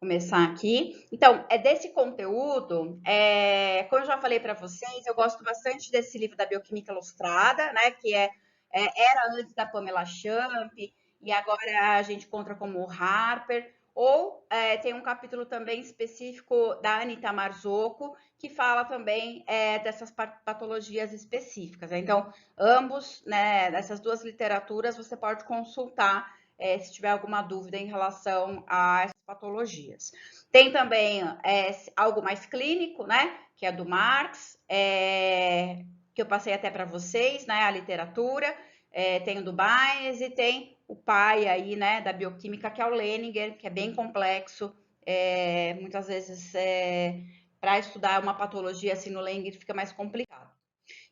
começar aqui. Então, é desse conteúdo, como eu já falei para vocês, eu gosto bastante desse livro da Bioquímica Ilustrada, né, que era antes da Pamela Champ, e agora a gente encontra como Harper, ou tem um capítulo também específico da Anita Marzocco, que fala também dessas patologias específicas. Então, ambos, né, dessas duas literaturas, você pode consultar se tiver alguma dúvida em relação a essas patologias. Tem também algo mais clínico, né? Que é do Marx, que eu passei até para vocês, né? A literatura. Tem o do Bayes e tem o pai aí, né? Da bioquímica, que é o Leninger, que é bem complexo. Muitas vezes, para estudar uma patologia assim no Leninger fica mais complicado.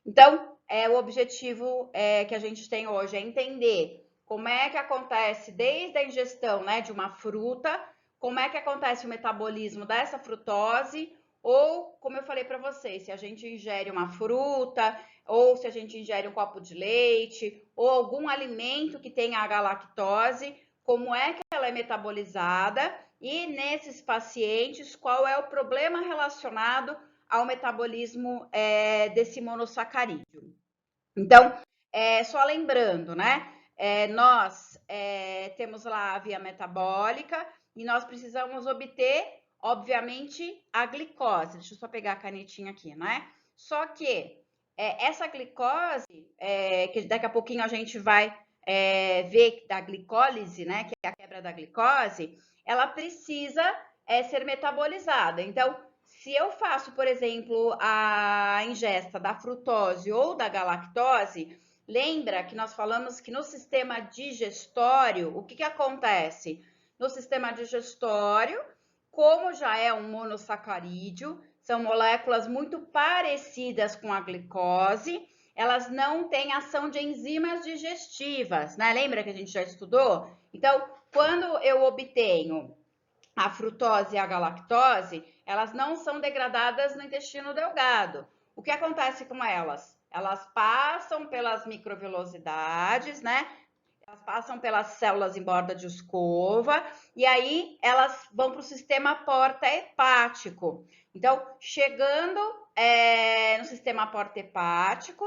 Então, o objetivo que a gente tem hoje é entender como é que acontece desde a ingestão, né, de uma fruta, como é que acontece o metabolismo dessa frutose, ou, como eu falei para vocês, se a gente ingere uma fruta, ou se a gente ingere um copo de leite, ou algum alimento que tenha a galactose, como é que ela é metabolizada, e nesses pacientes, qual é o problema relacionado ao metabolismo desse monossacarídeo. Então, só lembrando, né? Nós temos lá a via metabólica e nós precisamos obter, obviamente, a glicose. Deixa eu só pegar a canetinha aqui, né? Só que essa glicose, que daqui a pouquinho a gente vai ver da glicólise, né? Que é a quebra da glicose, ela precisa ser metabolizada. Então, se eu faço, por exemplo, a ingesta da frutose ou da galactose, lembra que nós falamos que no sistema digestório, o que, que acontece? No sistema digestório, como já é um monossacarídeo, são moléculas muito parecidas com a glicose, elas não têm ação de enzimas digestivas, né? Lembra que a gente já estudou? Então, quando eu obtenho a frutose e a galactose, elas não são degradadas no intestino delgado. O que acontece com elas? Elas passam pelas microvelocidades, né? Elas passam pelas células em borda de escova e aí elas vão para o sistema porta-hepático. Então, chegando no sistema porta-hepático,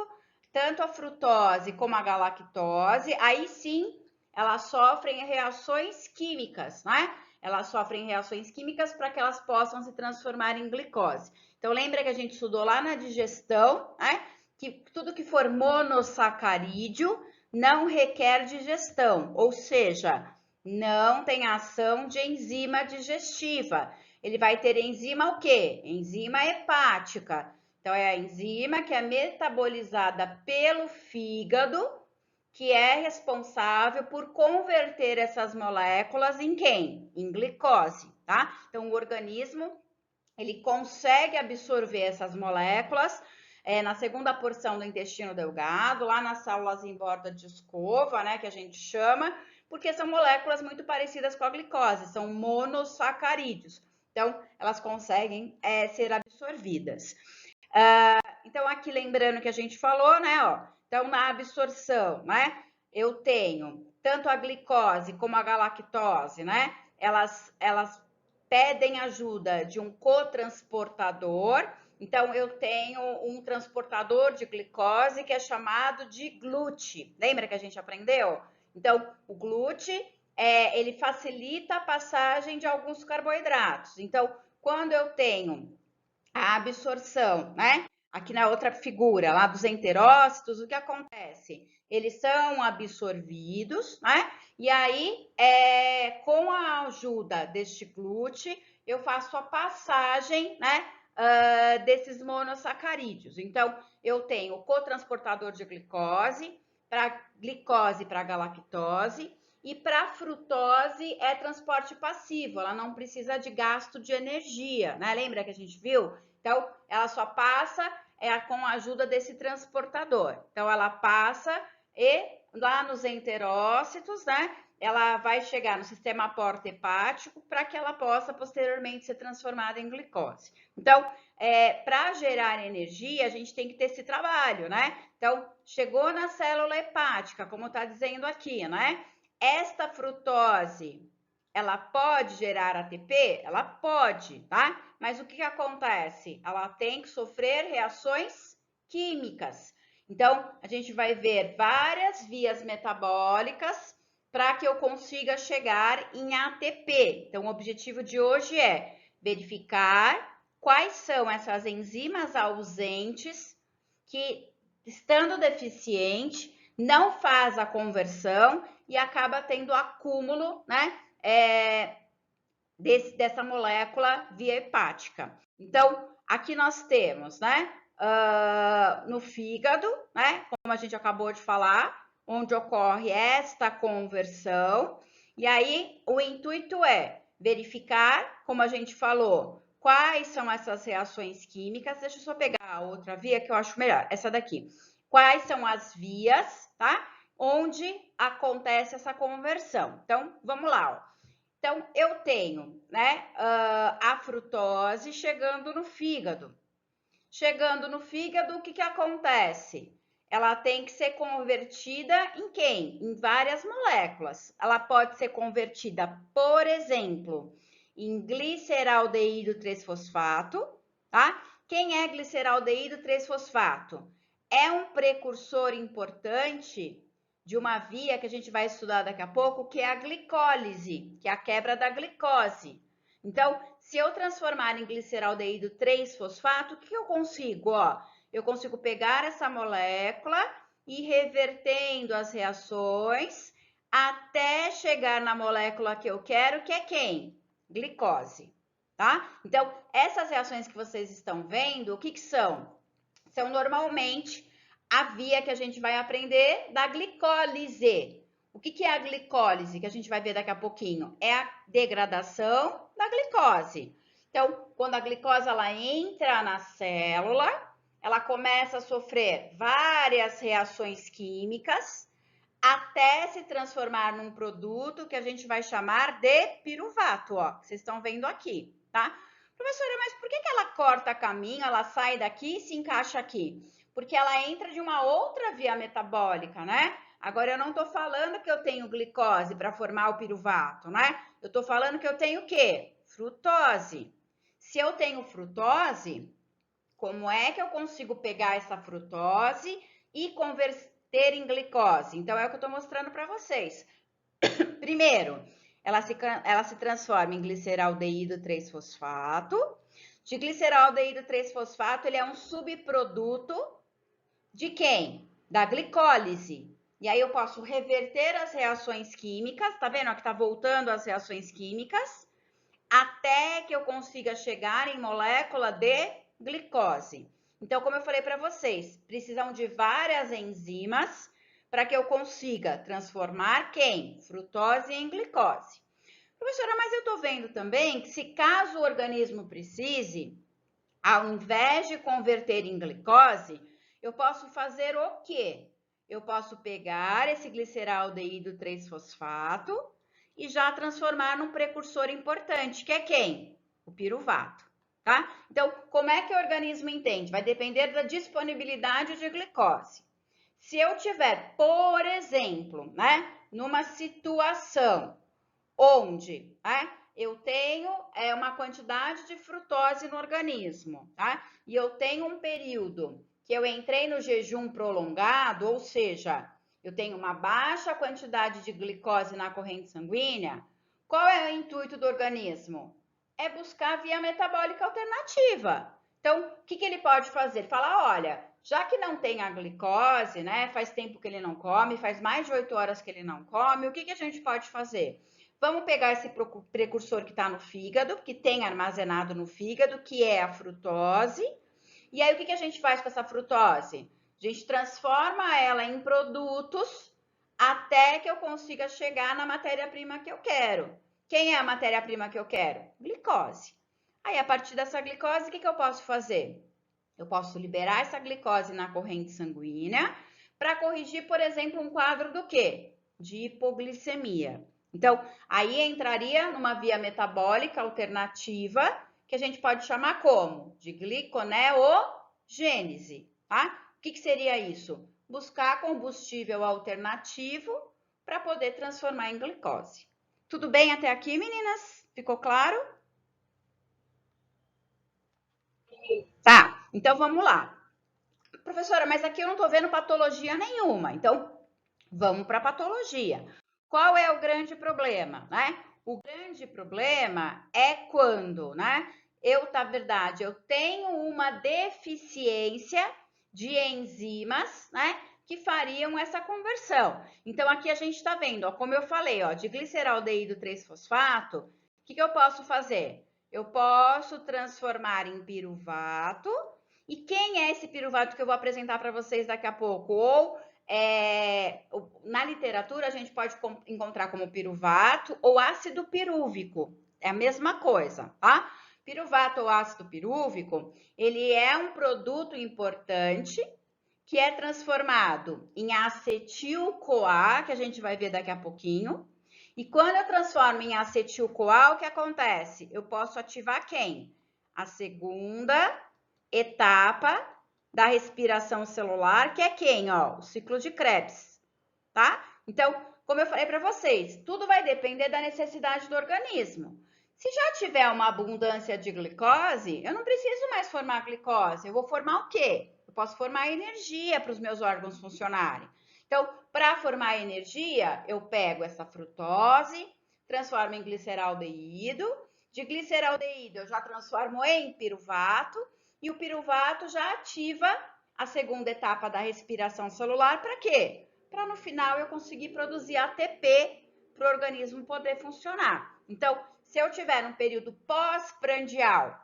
tanto a frutose como a galactose, aí sim elas sofrem reações químicas, né? Elas sofrem reações químicas para que elas possam se transformar em glicose. Então, lembra que a gente estudou lá na digestão, né? Que tudo que for monossacarídeo não requer digestão, ou seja, não tem ação de enzima digestiva. Ele vai ter enzima o quê? Enzima hepática. Então, é a enzima que é metabolizada pelo fígado, que é responsável por converter essas moléculas em quem? Em glicose, tá? Então, o organismo, ele consegue absorver essas moléculas na segunda porção do intestino delgado, lá nas células em borda de escova, né, que a gente chama, porque são moléculas muito parecidas com a glicose, são monossacarídeos. Então, elas conseguem ser absorvidas. Então, aqui lembrando que a gente falou, né? Ó, então, na absorção, né? Eu tenho tanto a glicose como a galactose, né? Elas pedem ajuda de um cotransportador. Então, eu tenho um transportador de glicose que é chamado de GLUT. Lembra que a gente aprendeu? Então, o GLUT ele facilita a passagem de alguns carboidratos. Então, quando eu tenho a absorção, né? Aqui na outra figura, lá dos enterócitos, o que acontece? Eles são absorvidos, né? E aí, com a ajuda deste glúten, eu faço a passagem, né? Desses monossacarídeos. Então, eu tenho o cotransportador de glicose para galactose, e para frutose é transporte passivo, ela não precisa de gasto de energia, né? Lembra que a gente viu? Então, ela só passa com a ajuda desse transportador. Então, ela passa e lá nos enterócitos, né? Ela vai chegar no sistema porta-hepático para que ela possa posteriormente ser transformada em glicose. Então, para gerar energia, a gente tem que ter esse trabalho, né? Então, chegou na célula hepática, como está dizendo aqui, né? Esta frutose ela pode gerar ATP? Ela pode, tá? Mas o que acontece? Ela tem que sofrer reações químicas. Então, a gente vai ver várias vias metabólicas para que eu consiga chegar em ATP. Então, o objetivo de hoje é verificar quais são essas enzimas ausentes que, estando deficiente, não faz a conversão e acaba tendo acúmulo, né, dessa molécula via hepática. Então, aqui nós temos, né, no fígado, né, como a gente acabou de falar, onde ocorre esta conversão. E aí, o intuito é verificar, como a gente falou, quais são essas reações químicas. Deixa eu só pegar a outra via que eu acho melhor, essa daqui. Quais são as vias, tá? Onde acontece essa conversão. Então, vamos lá, ó. Então, eu tenho, né, a frutose chegando no fígado. Chegando no fígado, o que acontece? Ela tem que ser convertida em quem? Em várias moléculas. Ela pode ser convertida, por exemplo, em gliceraldeído 3-fosfato, tá? Quem é gliceraldeído 3-fosfato? É um precursor importante de uma via que a gente vai estudar daqui a pouco, que é a glicólise, que é a quebra da glicose. Então, se eu transformar em gliceraldeído 3-fosfato, o que eu consigo? Ó, eu consigo pegar essa molécula e revertendo as reações até chegar na molécula que eu quero, que é quem? Glicose, tá? Então, essas reações que vocês estão vendo, o que são? São normalmente a via que a gente vai aprender da glicólise. O que é a glicólise, que a gente vai ver daqui a pouquinho? É a degradação da glicose. Então, quando a glicose ela entra na célula, ela começa a sofrer várias reações químicas até se transformar num produto que a gente vai chamar de piruvato, ó, que vocês estão vendo aqui, tá? Professora, mas por que ela corta caminho, ela sai daqui e se encaixa aqui? Porque ela entra de uma outra via metabólica, né? Agora, eu não estou falando que eu tenho glicose para formar o piruvato, né? Eu estou falando que eu tenho o quê? Frutose. Se eu tenho frutose, como é que eu consigo pegar essa frutose e converter em glicose? Então, é o que eu estou mostrando para vocês. Primeiro, ela se transforma em gliceraldeído 3-fosfato. De gliceraldeído 3-fosfato, ele é um subproduto de quem? Da glicólise. E aí eu posso reverter as reações químicas, tá vendo? Aqui tá voltando as reações químicas, até que eu consiga chegar em molécula de glicose. Então, como eu falei para vocês, precisam de várias enzimas para que eu consiga transformar quem? Frutose em glicose. Professora, mas eu estou vendo também que se caso o organismo precise, ao invés de converter em glicose, eu posso fazer o quê? Eu posso pegar esse gliceraldeído 3-fosfato e já transformar num precursor importante, que é quem? O piruvato, tá? Então, como é que o organismo entende? Vai depender da disponibilidade de glicose. Se eu tiver, por exemplo, né, numa situação onde, eu tenho uma quantidade de frutose no organismo, tá? E eu tenho um período que eu entrei no jejum prolongado, ou seja, eu tenho uma baixa quantidade de glicose na corrente sanguínea. Qual é o intuito do organismo? É buscar via metabólica alternativa. Então, o que ele pode fazer? Ele fala, olha, já que não tem a glicose, né? Faz tempo que ele não come, faz mais de 8 horas que ele não come, o que a gente pode fazer? Vamos pegar esse precursor que está no fígado, que tem armazenado no fígado, que é a frutose. E aí, o que a gente faz com essa frutose? A gente transforma ela em produtos até que eu consiga chegar na matéria-prima que eu quero. Quem é a matéria-prima que eu quero? Glicose. Aí, a partir dessa glicose, o que eu posso fazer? Eu posso liberar essa glicose na corrente sanguínea para corrigir, por exemplo, um quadro do quê? De hipoglicemia. Então, aí entraria numa via metabólica alternativa, que a gente pode chamar como? De gliconeogênese, tá? O que seria isso? Buscar combustível alternativo para poder transformar em glicose. Tudo bem até aqui, meninas? Ficou claro? Tá, então vamos lá. Professora, mas aqui eu não tô vendo patologia nenhuma. Então, vamos para a patologia. Qual é o grande problema, né? O grande problema é quando, né? Na verdade, eu tenho uma deficiência de enzimas, né? Que fariam essa conversão. Então, aqui a gente está vendo, ó, como eu falei, ó, de gliceraldeído 3-fosfato, o que eu posso fazer? Eu posso transformar em piruvato. E quem é esse piruvato que eu vou apresentar para vocês daqui a pouco? Ou na literatura a gente pode encontrar como piruvato ou ácido pirúvico. É a mesma coisa, tá? Piruvato ou ácido pirúvico, ele é um produto importante que é transformado em acetil-CoA, que a gente vai ver daqui a pouquinho. E quando eu transformo em acetil-CoA, o que acontece? Eu posso ativar quem? A segunda etapa da respiração celular, que é quem? Ó, o ciclo de Krebs, tá? Então, como eu falei para vocês, tudo vai depender da necessidade do organismo. Se já tiver uma abundância de glicose, eu não preciso mais formar glicose. Eu vou formar o quê? Eu posso formar energia para os meus órgãos funcionarem. Então, para formar energia, eu pego essa frutose, transformo em gliceraldeído. De gliceraldeído, eu já transformo em piruvato. E o piruvato já ativa a segunda etapa da respiração celular. Para quê? Para no final eu conseguir produzir ATP para o organismo poder funcionar. Então, se eu tiver um período pós-prandial,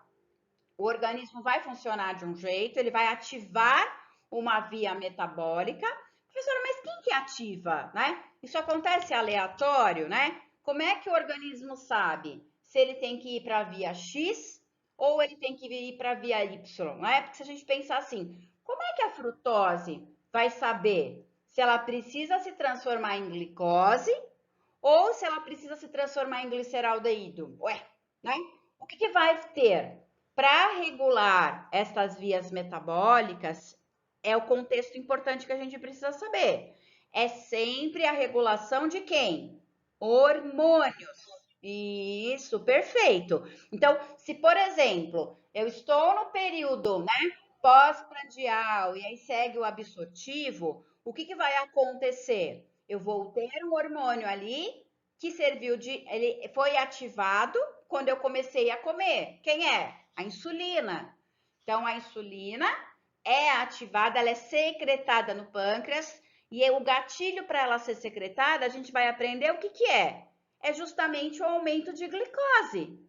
o organismo vai funcionar de um jeito, ele vai ativar uma via metabólica. Professora, mas quem que ativa, né? Isso acontece aleatório, né? Como é que o organismo sabe se ele tem que ir para a via X ou ele tem que ir para a via Y, né? Porque se a gente pensar assim, como é que a frutose vai saber se ela precisa se transformar em glicose ou se ela precisa se transformar em gliceraldeído? Ué, né? O que vai ter para regular essas vias metabólicas? É o contexto importante que a gente precisa saber. É sempre a regulação de quem? Hormônios. Isso, perfeito. Então, se por exemplo, eu estou no período, né, pós-prandial e aí segue o absortivo, o que vai acontecer? Eu vou ter um hormônio ali que serviu de, ele foi ativado quando eu comecei a comer. Quem é? A insulina. Então, a insulina é ativada, ela é secretada no pâncreas e o gatilho para ela ser secretada, a gente vai aprender o que é. É justamente o aumento de glicose.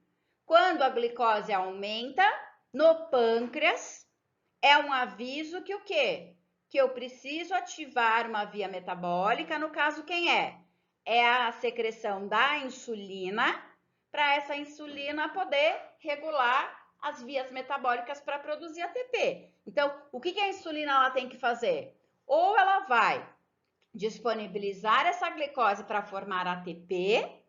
Quando a glicose aumenta no pâncreas, é um aviso que o quê? Que eu preciso ativar uma via metabólica, no caso, quem é? É a secreção da insulina, para essa insulina poder regular as vias metabólicas para produzir ATP. Então, o que a insulina ela tem que fazer? Ou ela vai disponibilizar essa glicose para formar ATP,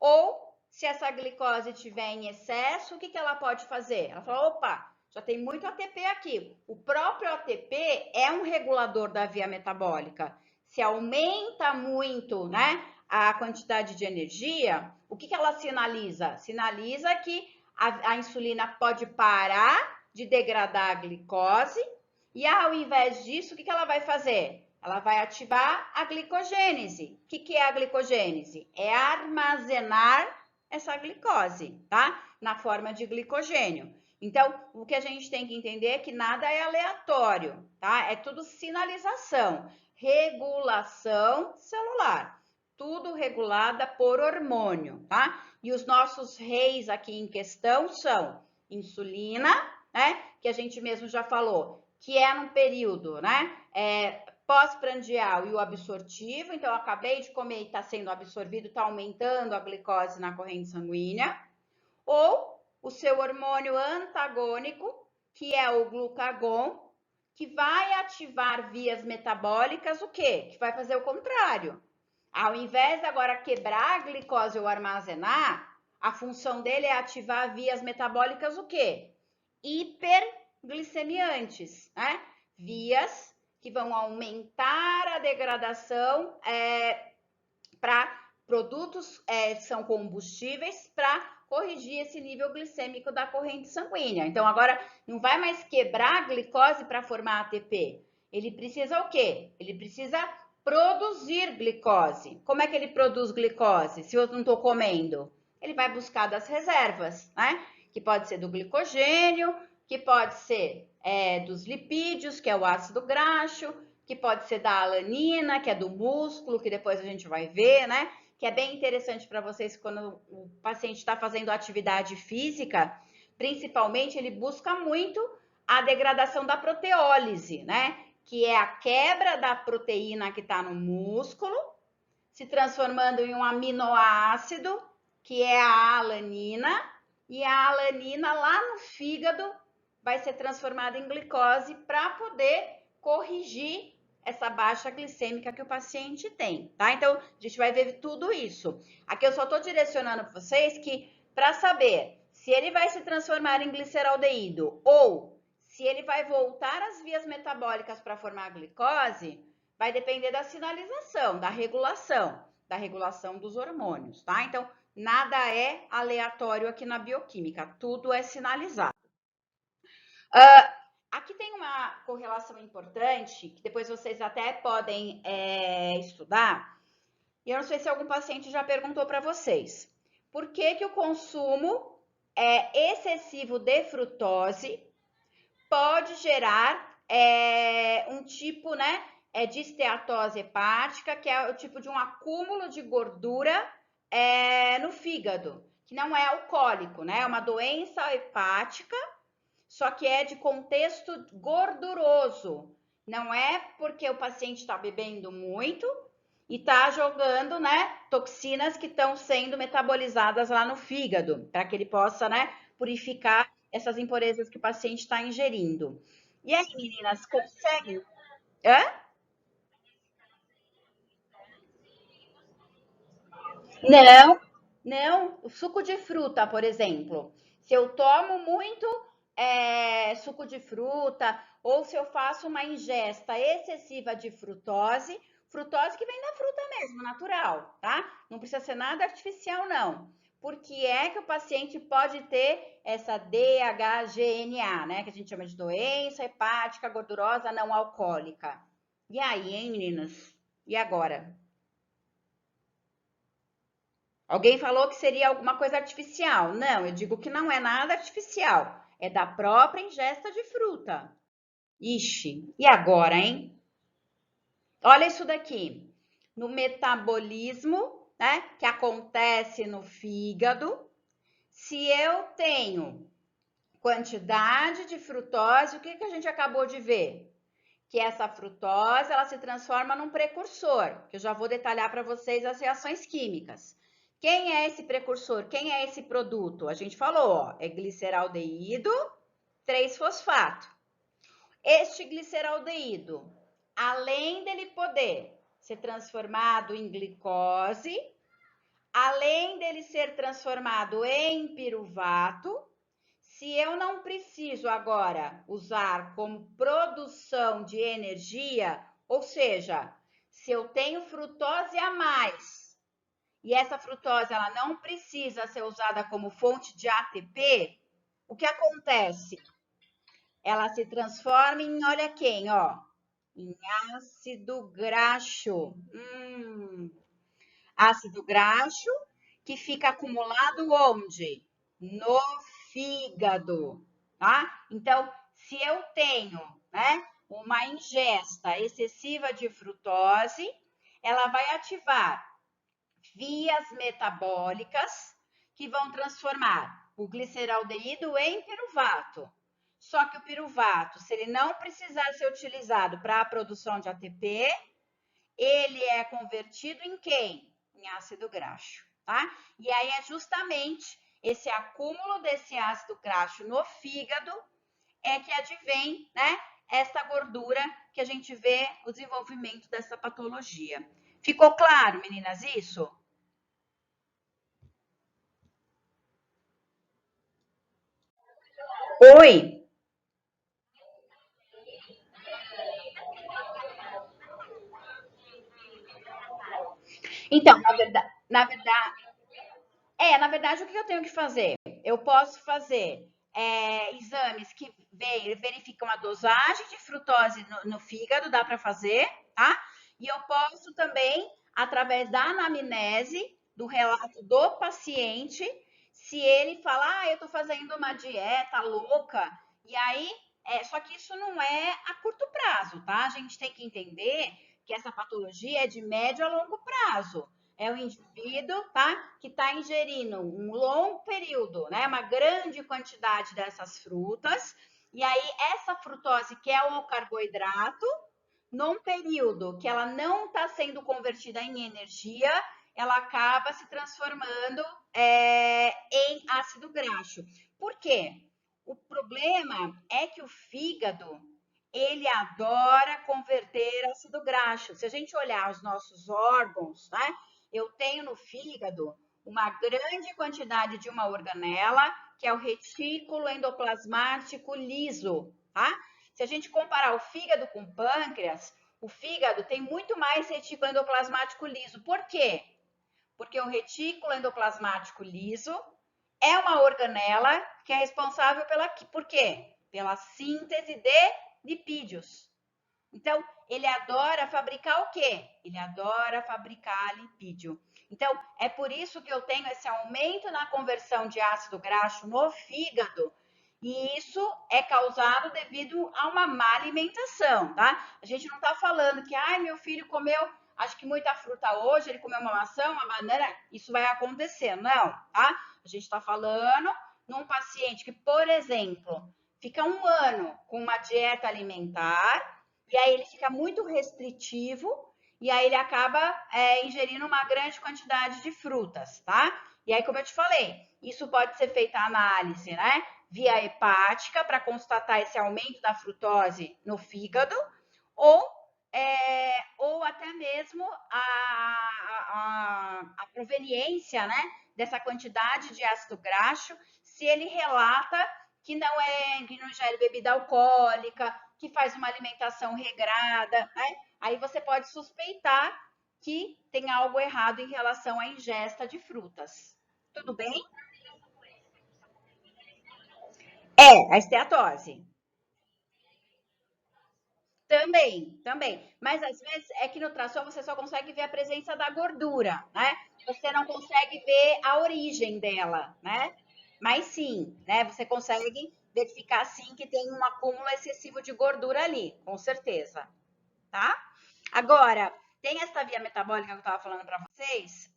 ou se essa glicose estiver em excesso, o que ela pode fazer? Ela fala, opa, já tem muito ATP aqui. O próprio ATP é um regulador da via metabólica. Se aumenta muito, né, a quantidade de energia, o que ela sinaliza? Sinaliza que a insulina pode parar de degradar a glicose e ao invés disso, o que ela vai fazer? Ela vai ativar a glicogênese. O que é a glicogênese? É armazenar essa glicose, tá? Na forma de glicogênio. Então, o que a gente tem que entender é que nada é aleatório, tá? É tudo sinalização, regulação celular, tudo regulada por hormônio, tá? E os nossos reis aqui em questão são insulina, né? Que a gente mesmo já falou, que é num período, né? Pós-prandial e o absortivo. Então, eu acabei de comer e está sendo absorvido, está aumentando a glicose na corrente sanguínea. Ou o seu hormônio antagônico, que é o glucagon, que vai ativar vias metabólicas, o quê? Que vai fazer o contrário. Ao invés de agora quebrar a glicose ou armazenar, a função dele é ativar vias metabólicas, o quê? Hiperglicemiantes, né? Vias que vão aumentar a degradação para produtos são combustíveis para corrigir esse nível glicêmico da corrente sanguínea. Então, agora não vai mais quebrar a glicose para formar ATP. Ele precisa o quê? Ele precisa produzir glicose. Como é que ele produz glicose se eu não estou comendo? Ele vai buscar das reservas, né? Que pode ser do glicogênio, que pode ser dos lipídios, que é o ácido graxo, que pode ser da alanina, que é do músculo, que depois a gente vai ver, né? Que é bem interessante para vocês quando o paciente está fazendo atividade física, principalmente ele busca muito a degradação da proteólise, né? Que é a quebra da proteína que está no músculo, se transformando em um aminoácido, que é a alanina, e a alanina lá no fígado vai ser transformada em glicose para poder corrigir essa baixa glicêmica que o paciente tem, tá? Então, a gente vai ver tudo isso. Aqui eu só estou direcionando para vocês que, para saber se ele vai se transformar em gliceraldeído ou se ele vai voltar às vias metabólicas para formar glicose, vai depender da sinalização, da regulação dos hormônios, tá? Então, nada é aleatório aqui na bioquímica, tudo é sinalizado. Aqui tem uma correlação importante, que depois vocês até podem estudar, e eu não sei se algum paciente já perguntou para vocês. Por que que o consumo excessivo de frutose pode gerar um tipo, né, de esteatose hepática, que é o tipo de um acúmulo de gordura no fígado, que não é alcoólico, né? É uma doença hepática, só que é de contexto gorduroso. Não é porque o paciente está bebendo muito e está jogando, né, toxinas que estão sendo metabolizadas lá no fígado, para que ele possa, né, purificar essas impurezas que o paciente está ingerindo. E aí, meninas, conseguem? Hã? Não, não. O suco de fruta, por exemplo. Se eu tomo muito suco de fruta, ou se eu faço uma ingesta excessiva de frutose, frutose que vem da fruta mesmo, natural, tá? Não precisa ser nada artificial, não. Porque é que o paciente pode ter essa DHGNA, né? Que a gente chama de doença hepática gordurosa não alcoólica. E aí, hein, meninas? E agora? Alguém falou que seria alguma coisa artificial. Não, eu digo que não é nada artificial. É da própria ingesta de fruta. Ixi, e agora, hein? Olha isso daqui. No metabolismo, né, que acontece no fígado, se eu tenho quantidade de frutose, o que que a gente acabou de ver? Que essa frutose, ela se transforma num precursor, que eu já vou detalhar para vocês as reações químicas. Quem é esse precursor? Quem é esse produto? A gente falou, ó, é gliceraldeído 3-fosfato. Este gliceraldeído, além dele poder ser transformado em glicose, além dele ser transformado em piruvato, se eu não preciso agora usar como produção de energia, ou seja, se eu tenho frutose a mais e essa frutose ela não precisa ser usada como fonte de ATP, o que acontece? Ela se transforma em, olha quem, ó, em ácido graxo. Ácido graxo que fica acumulado onde? No fígado, tá? Então, se eu tenho, né, uma ingesta excessiva de frutose, ela vai ativar vias metabólicas que vão transformar o gliceraldeído em piruvato. Só que o piruvato, se ele não precisar ser utilizado para a produção de ATP, ele é convertido em quem? Em ácido graxo, tá? E aí é justamente esse acúmulo desse ácido graxo no fígado é que advém, né, essa gordura que a gente vê o desenvolvimento dessa patologia. Ficou claro, meninas, isso? Oi. Então, na verdade, Na verdade, na verdade, o que eu tenho que fazer? Eu posso fazer exames que verificam a dosagem de frutose no fígado, dá para fazer, tá? E eu posso também, através da anamnese, do relato do paciente, se ele falar, eu tô fazendo uma dieta louca, e aí, só que isso não é a curto prazo, tá? A gente tem que entender que essa patologia é de médio a longo prazo. É o indivíduo, tá, que está ingerindo um longo período, né, uma grande quantidade dessas frutas, e aí essa frutose, que é o carboidrato, num período que ela não está sendo convertida em energia, ela acaba se transformando em ácido graxo. Por quê? O problema é que o fígado, ele adora converter ácido graxo. Se a gente olhar os nossos órgãos, né? Eu tenho no fígado uma grande quantidade de uma organela, que é o retículo endoplasmático liso, tá? Se a gente comparar o fígado com o pâncreas, o fígado tem muito mais retículo endoplasmático liso. Por quê? Porque o retículo endoplasmático liso é uma organela que é responsável por quê? Pela síntese de lipídios. Então, ele adora fabricar o quê? Ele adora fabricar lipídio. Então, é por isso que eu tenho esse aumento na conversão de ácido graxo no fígado. E isso é causado devido a uma má alimentação, tá? A gente não está falando que, ai, meu filho comeu, acho que muita fruta hoje, ele comeu uma maçã, uma banana, isso vai acontecer. Não, tá? A gente está falando num paciente que, por exemplo, fica um ano com uma dieta alimentar, e aí ele fica muito restritivo, e aí ele acaba ingerindo uma grande quantidade de frutas, tá? E aí, como eu te falei, isso pode ser feita a análise, né? Via hepática, para constatar esse aumento da frutose no fígado, ou, ou até mesmo a proveniência, né, dessa quantidade de ácido graxo, se ele relata que não ingere bebida alcoólica, que faz uma alimentação regrada, né? Aí você pode suspeitar que tem algo errado em relação à ingesta de frutas. Tudo bem? A esteatose. Também. Mas às vezes é que no tração você só consegue ver a presença da gordura, né? Você não consegue ver a origem dela, né? Mas sim, né? Você consegue verificar sim que tem um acúmulo excessivo de gordura ali, com certeza, tá? Agora, tem essa via metabólica que eu estava falando para vocês,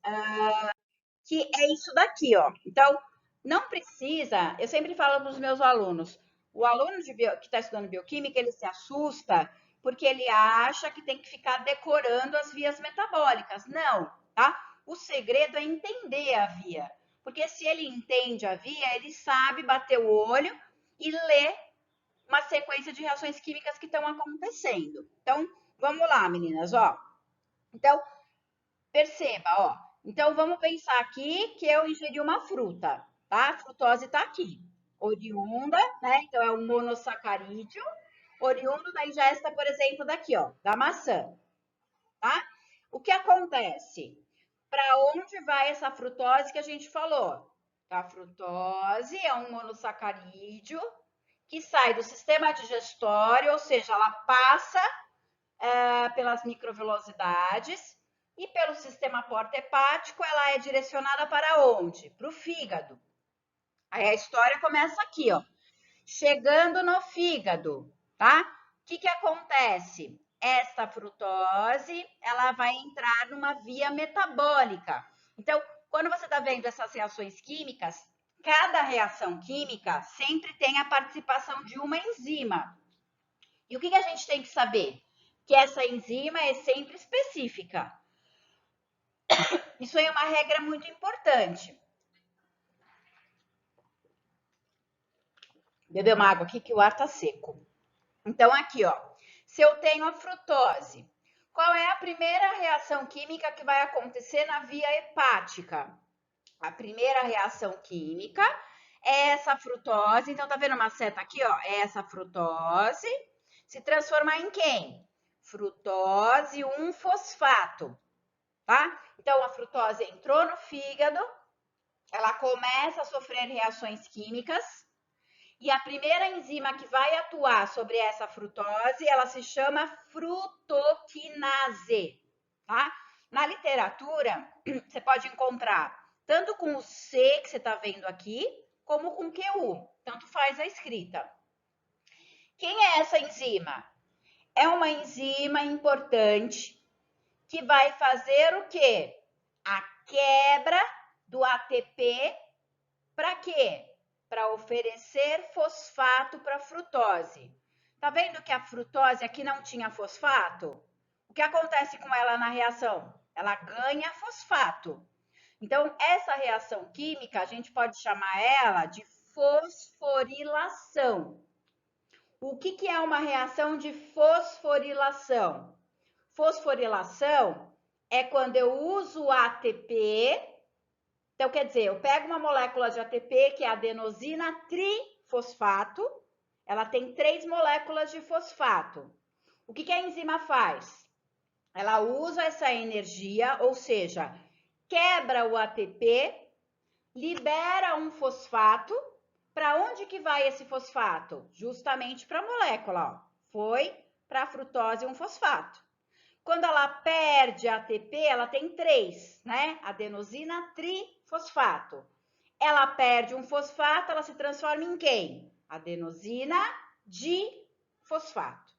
que é isso daqui, ó. Então, não precisa, eu sempre falo para os meus alunos, o aluno que está estudando bioquímica, ele se assusta porque ele acha que tem que ficar decorando as vias metabólicas. Não, tá? O segredo é entender a via. Porque se ele entende a via, ele sabe bater o olho e ler uma sequência de reações químicas que estão acontecendo. Então, vamos lá, meninas, ó. Então, perceba, ó. Então, vamos pensar aqui que eu ingeri uma fruta, tá? A frutose está aqui. Oriunda, né? Então, é um monossacarídeo, oriundo da ingesta, por exemplo, daqui, ó, da maçã, tá? O que acontece? Para onde vai essa frutose que a gente falou? A frutose é um monossacarídeo que sai do sistema digestório, ou seja, ela passa pelas microvelocidades e pelo sistema porta-hepático ela é direcionada para onde? Para o fígado. Aí a história começa aqui, ó. Chegando no fígado, tá? O que acontece? Essa frutose, ela vai entrar numa via metabólica. Então, quando você está vendo essas reações químicas, cada reação química sempre tem a participação de uma enzima. E o que a gente tem que saber? Que essa enzima é sempre específica. Isso é uma regra muito importante. Beber uma água aqui que o ar tá seco. Então, aqui, ó. Se eu tenho a frutose, qual é a primeira reação química que vai acontecer na via hepática? A primeira reação química é essa frutose. Então, tá vendo uma seta aqui, ó? É essa frutose se transformar em quem? Frutose 1-fosfato. tá? Então, a frutose entrou no fígado, ela começa a sofrer reações químicas, e a primeira enzima que vai atuar sobre essa frutose, ela se chama frutoquinase, tá? Na literatura, você pode encontrar tanto com o C, que você está vendo aqui, como com QU, tanto faz a escrita. Quem é essa enzima? É uma enzima importante que vai fazer o quê? A quebra do ATP para quê? Para oferecer fosfato para a frutose. Tá vendo que a frutose aqui não tinha fosfato? O que acontece com ela na reação? Ela ganha fosfato. Então, essa reação química, a gente pode chamar ela de fosforilação. O que é uma reação de fosforilação? Fosforilação é quando eu uso o ATP. Então, quer dizer, eu pego uma molécula de ATP, que é adenosina trifosfato, ela tem 3 moléculas de fosfato. O que a enzima faz? Ela usa essa energia, ou seja, quebra o ATP, libera um fosfato. Para onde que vai esse fosfato? Justamente para a molécula, ó. Foi para a frutose um fosfato. Quando ela perde ATP, ela tem 3, né? Adenosina trifosfato. Ela perde um fosfato, ela se transforma em quem? Adenosina difosfato.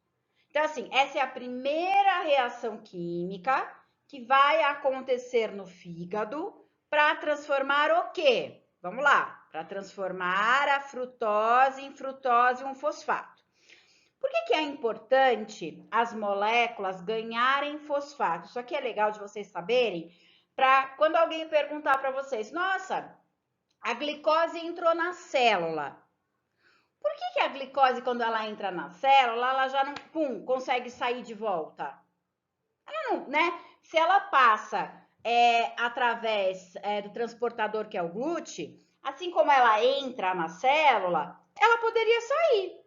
Então, assim, essa é a primeira reação química que vai acontecer no fígado para transformar o quê? Vamos lá, para transformar a frutose em frutose 1-fosfato. Por que é importante as moléculas ganharem fosfato? Isso aqui é legal de vocês saberem, para quando alguém perguntar para vocês, nossa, a glicose entrou na célula. Por que a glicose, quando ela entra na célula, ela já não, consegue sair de volta? Ela não, né? Se ela passa através do transportador que é o GLUT, assim como ela entra na célula, ela poderia sair.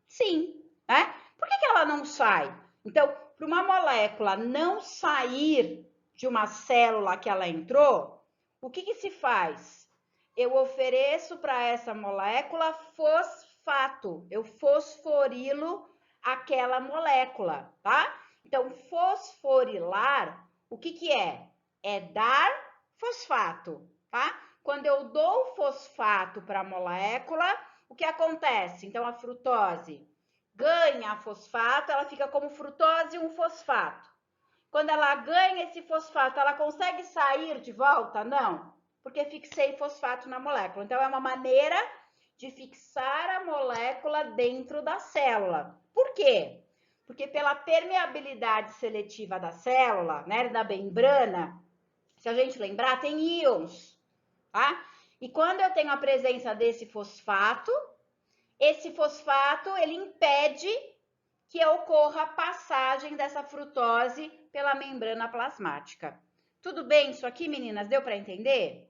Sim, né? Por que ela não sai? Então, para uma molécula não sair de uma célula que ela entrou, o que se faz? Eu ofereço para essa molécula fosfato, eu fosforilo aquela molécula, tá? Então, fosforilar, o que é? É dar fosfato, tá? Quando eu dou fosfato para a molécula, o que acontece? Então, a frutose ganha fosfato, ela fica como frutose 1-fosfato. Quando ela ganha esse fosfato, ela consegue sair de volta? Não, porque fixei fosfato na molécula. Então, é uma maneira de fixar a molécula dentro da célula. Por quê? Porque pela permeabilidade seletiva da célula, né, da membrana, se a gente lembrar, tem íons, tá? E quando eu tenho a presença desse fosfato, esse fosfato, ele impede que ocorra a passagem dessa frutose pela membrana plasmática. Tudo bem isso aqui, meninas? Deu para entender?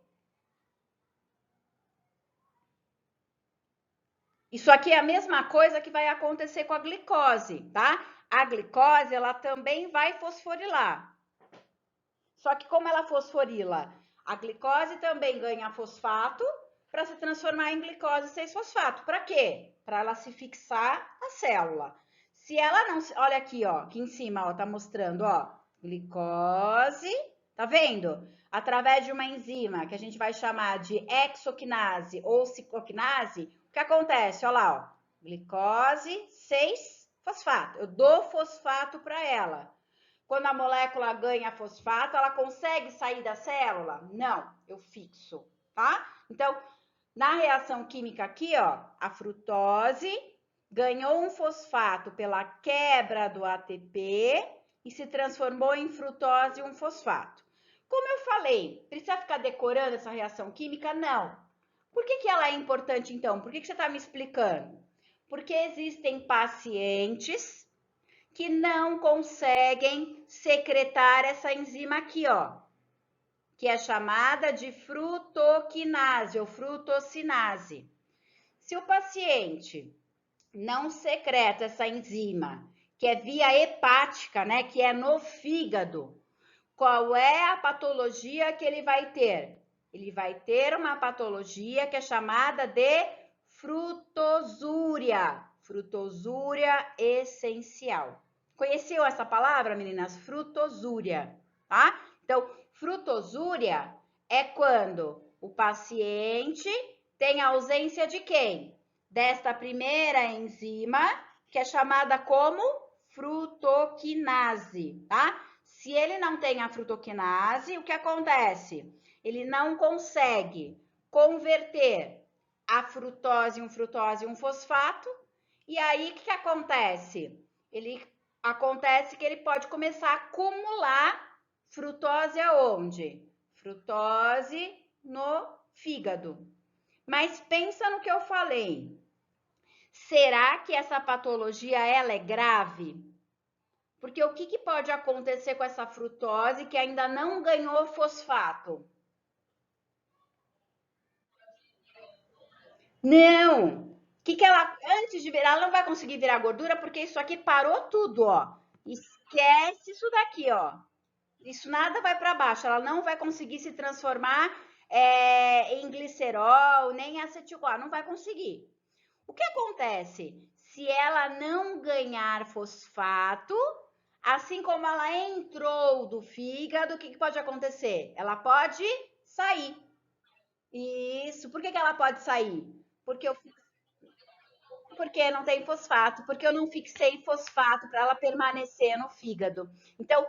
Isso aqui é a mesma coisa que vai acontecer com a glicose, tá? A glicose, ela também vai fosforilar. Só que como ela fosforila, a glicose também ganha fosfato para se transformar em glicose 6-fosfato. Para quê? Para ela se fixar na célula. Se ela não, olha aqui, ó, aqui em cima, ó, tá mostrando, ó, glicose, tá vendo? Através de uma enzima que a gente vai chamar de hexoquinase ou cicloquinase, o que acontece? Olha lá, ó, glicose 6-fosfato. Eu dou fosfato para ela. Quando a molécula ganha fosfato, ela consegue sair da célula? Não, eu fixo, tá? Então, na reação química aqui, ó, a frutose ganhou um fosfato pela quebra do ATP e se transformou em frutose 1-fosfato. Como eu falei, precisa ficar decorando essa reação química? Não. Por que ela é importante, então? Por que você está me explicando? Porque existem pacientes que não conseguem secretar essa enzima aqui, ó, que é chamada de frutoquinase ou frutocinase. Se o paciente não secreta essa enzima, que é via hepática, né, que é no fígado, Qual é a patologia que ele vai ter? Ele vai ter uma patologia que é chamada de frutosúria. Frutosúria essencial. Conheciam essa palavra, meninas? Frutosúria, tá? Então, frutosúria é quando o paciente tem ausência de quem? Desta primeira enzima, que é chamada como frutoquinase, tá? Se ele não tem a frutoquinase, o que acontece? Ele não consegue converter a frutose em um fosfato, e aí o que acontece? Acontece que ele pode começar a acumular frutose aonde? Frutose no fígado. Mas pensa no que eu falei. Será que essa patologia ela é grave? Porque o que pode acontecer com essa frutose que ainda não ganhou fosfato? Não! Que ela, antes de virar, ela não vai conseguir virar gordura, porque isso aqui parou tudo, ó. Esquece isso daqui, ó. Isso nada vai para baixo, ela não vai conseguir se transformar em glicerol, nem em acetil-CoA, não vai conseguir. O que acontece? Se ela não ganhar fosfato, assim como ela entrou do fígado, o que pode acontecer? Ela pode sair. Isso. Por que ela pode sair? Porque, porque não tem fosfato, porque eu não fixei fosfato para ela permanecer no fígado. Então,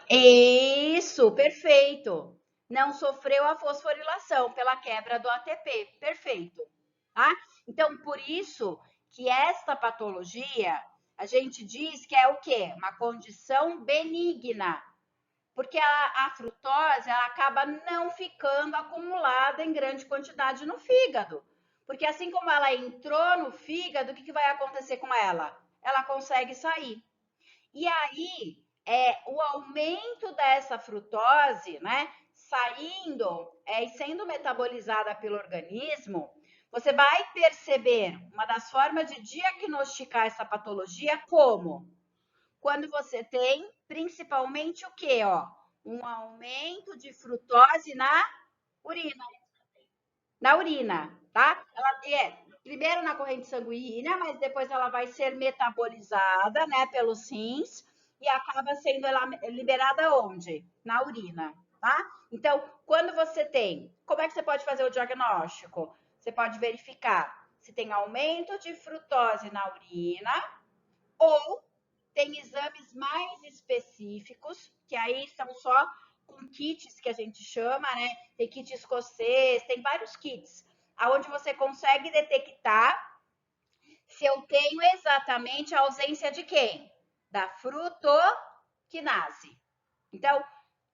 isso, perfeito. Não sofreu a fosforilação pela quebra do ATP, perfeito. Tá? Então, por isso que esta patologia, a gente diz que é o quê? Uma condição benigna, porque a frutose ela acaba não ficando acumulada em grande quantidade no fígado. Porque assim como ela entrou no fígado, o que vai acontecer com ela? Ela consegue sair. E aí, o aumento dessa frutose, né, saindo e sendo metabolizada pelo organismo, você vai perceber uma das formas de diagnosticar essa patologia como? Quando você tem, principalmente o quê, ó? Um aumento de frutose urina, na urina, tá? Ela primeiro na corrente sanguínea, mas depois ela vai ser metabolizada, né, pelos rins e acaba sendo liberada onde? Na urina, tá? Então, quando você tem, como é que você pode fazer o diagnóstico? Você pode verificar se tem aumento de frutose na urina ou tem exames mais específicos, que aí são só com kits que a gente chama, né? Tem kit escocês, tem vários kits, aonde você consegue detectar se eu tenho exatamente a ausência de quem? Da frutoquinase. Então,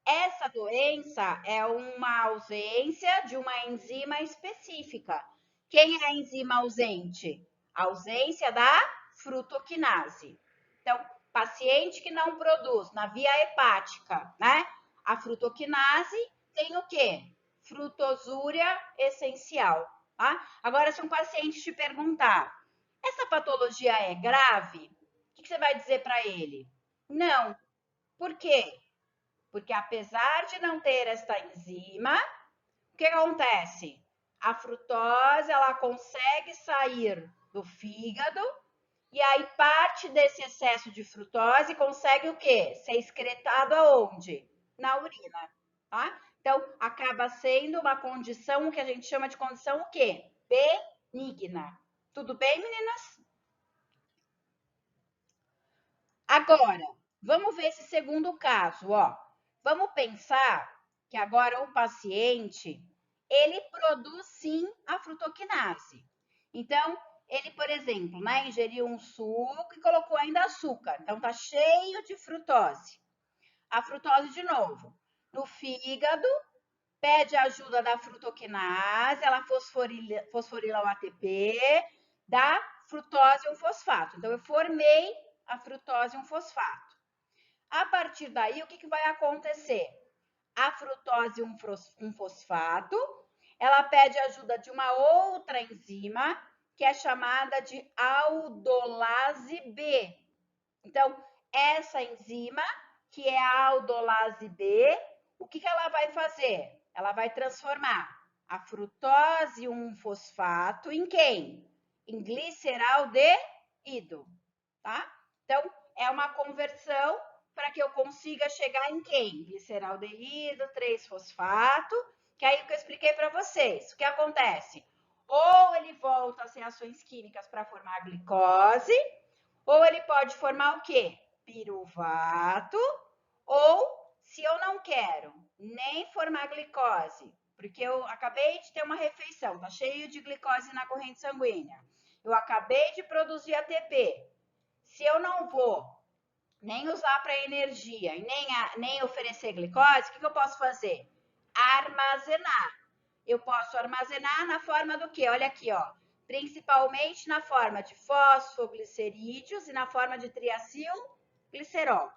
essa doença é uma ausência de uma enzima específica. Quem é a enzima ausente? A ausência da frutoquinase. Então, paciente que não produz na via hepática, né? A frutoquinase tem o quê? Frutosúria essencial, tá? Agora, se um paciente te perguntar, essa patologia é grave? O que você vai dizer para ele? Não. Por quê? Porque apesar de não ter esta enzima, o que acontece? A frutose, ela consegue sair do fígado e aí parte desse excesso de frutose consegue o quê? Ser excretado aonde? Na urina, tá? Então, acaba sendo uma condição que a gente chama de condição o quê? Benigna. Tudo bem, meninas? Agora, vamos ver esse segundo caso, ó. Vamos pensar que agora o paciente, ele produz sim a frutoquinase. Então, ele, por exemplo, né, ingeriu um suco e colocou ainda açúcar. Então, tá cheio de frutose. A frutose de novo. No fígado, pede ajuda da frutoquinase, ela fosforila o ATP, dá frutose um fosfato. Então, eu formei a frutose um fosfato. A partir daí, o que vai acontecer? A frutose um fosfato, ela pede ajuda de uma outra enzima, que é chamada de aldolase B. Então, essa enzima, que é a aldolase B, o que ela vai fazer? Ela vai transformar a frutose 1-fosfato em quem? Em gliceraldeído, tá? Então, é uma conversão para que eu consiga chegar em quem? Gliceraldeído, 3-fosfato, que é aí que eu expliquei para vocês. O que acontece? Ou ele volta às reações químicas para formar glicose, ou ele pode formar o quê? Piruvato, ou se eu não quero nem formar glicose, porque eu acabei de ter uma refeição, tá cheio de glicose na corrente sanguínea, eu acabei de produzir ATP, se eu não vou nem usar para energia e nem oferecer glicose, o que eu posso fazer? Armazenar. Eu posso armazenar na forma do quê? Olha aqui, ó. Principalmente na forma de fosfoglicerídeos e na forma de triacilglicerol.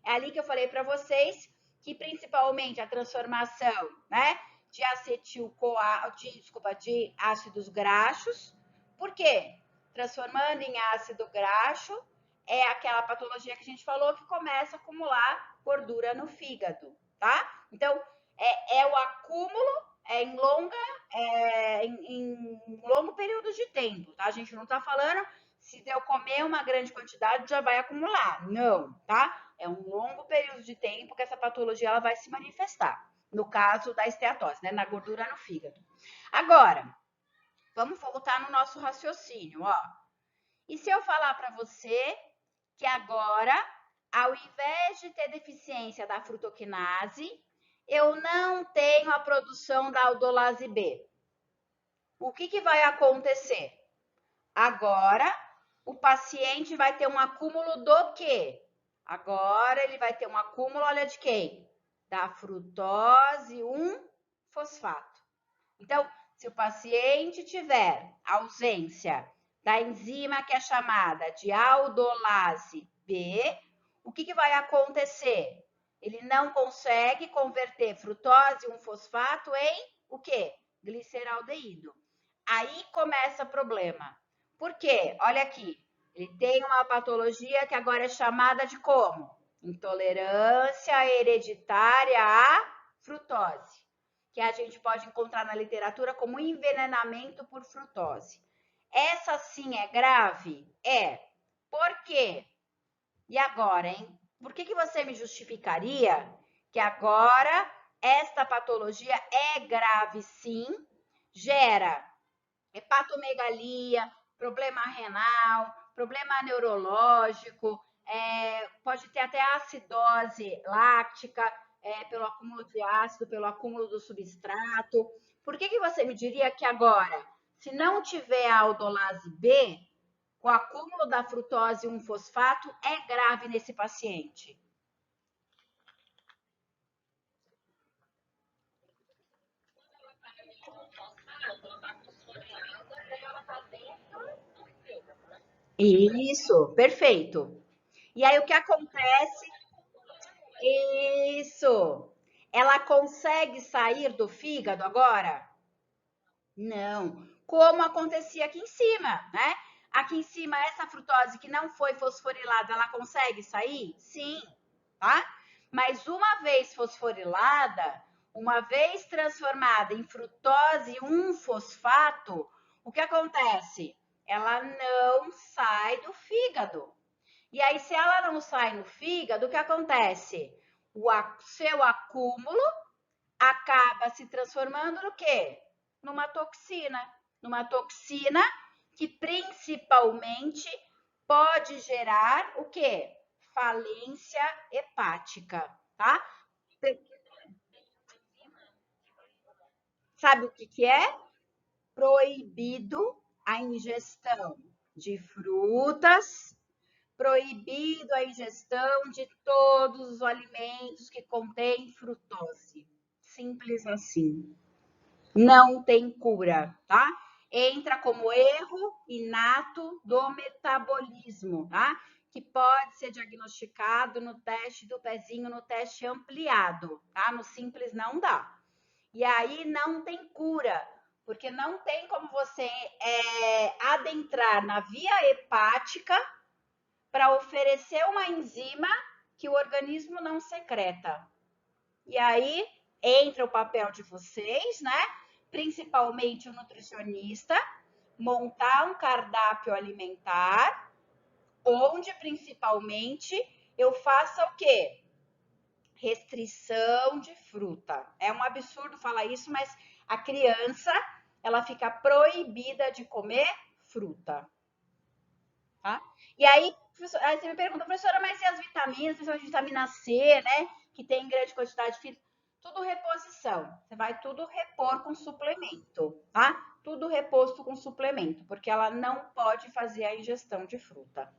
É ali que eu falei para vocês que principalmente a transformação, né, de de ácidos graxos. Por quê? Transformando em ácido graxo é aquela patologia que a gente falou que começa a acumular gordura no fígado, tá? Então, é o acúmulo em longo período de tempo, tá? A gente não tá falando se eu comer uma grande quantidade já vai acumular, não, tá? É um longo período de tempo que essa patologia ela vai se manifestar, no caso da esteatose, né? Na gordura no fígado. Agora, vamos voltar no nosso raciocínio, ó. E se eu falar para você que agora, ao invés de ter deficiência da frutoquinase, eu não tenho a produção da aldolase B. O que vai acontecer? Agora, o paciente vai ter um acúmulo do quê? Agora, ele vai ter um acúmulo, olha de quem? Da frutose 1-fosfato. Então, se o paciente tiver ausência da enzima que é chamada de aldolase B, o que vai acontecer? Ele não consegue converter frutose 1-fosfato em o quê? Gliceraldeído. Aí começa o problema. Por quê? Olha aqui, ele tem uma patologia que agora é chamada de como? Intolerância hereditária à frutose, que a gente pode encontrar na literatura como envenenamento por frutose. Essa sim é grave? É. Por quê? E agora, hein? Por que você me justificaria que agora esta patologia é grave sim, gera hepatomegalia, problema renal, problema neurológico, pode ter até acidose láctica, pelo acúmulo de ácido, pelo acúmulo do substrato. Por que você me diria que agora, se não tiver a aldolase B, o acúmulo da frutose 1-fosfato é grave nesse paciente? Isso, perfeito. E aí o que acontece? Isso. Ela consegue sair do fígado agora? Não. Como acontecia aqui em cima, né? Aqui em cima, essa frutose que não foi fosforilada, ela consegue sair? Sim, tá? Mas uma vez fosforilada, uma vez transformada em frutose 1-fosfato, o que acontece? Ela não sai do fígado. E aí, se ela não sai no fígado, o que acontece? O seu acúmulo acaba se transformando no quê? Numa toxina. Numa toxina que principalmente pode gerar o quê? Falência hepática, tá? Sabe o que é? Proibido a ingestão de frutas, proibido a ingestão de todos os alimentos que contêm frutose. Simples assim. Não tem cura, tá? Entra como erro inato do metabolismo, tá? Que pode ser diagnosticado no teste do pezinho, no teste ampliado, tá? No simples não dá. E aí não tem cura, porque não tem como você adentrar na via hepática para oferecer uma enzima que o organismo não secreta. E aí entra o papel de vocês, né? Principalmente o nutricionista, montar um cardápio alimentar, onde principalmente eu faça o quê? Restrição de fruta. É um absurdo falar isso, mas a criança, ela fica proibida de comer fruta. Tá? E aí você me pergunta, professora, mas e as vitaminas, principalmente vitamina C, né? Que tem em grande quantidade de fibra. Tudo reposição. Você vai tudo repor com suplemento, tá? Tudo reposto com suplemento, porque ela não pode fazer a ingestão de fruta.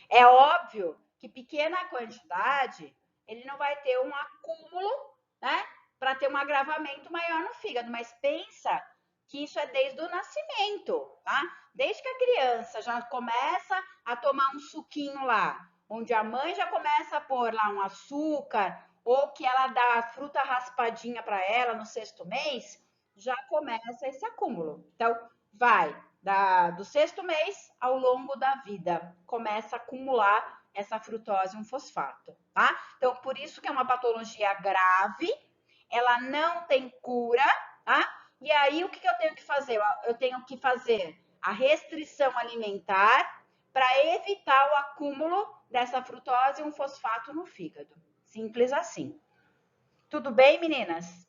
É óbvio que pequena quantidade, ele não vai ter um acúmulo, né? Para ter um agravamento maior no fígado, mas pensa que isso é desde o nascimento, tá? Desde que a criança já começa a tomar um suquinho lá, onde a mãe já começa a pôr lá um açúcar, ou que ela dá a fruta raspadinha para ela no 6º mês, já começa esse acúmulo. Então, vai do 6º mês ao longo da vida, começa a acumular essa frutose e um fosfato, tá? Então, por isso que é uma patologia grave, ela não tem cura, tá? E aí, o que eu tenho que fazer? Eu tenho que fazer a restrição alimentar para evitar o acúmulo dessa frutose e um fosfato no fígado. Simples assim. Tudo bem, meninas?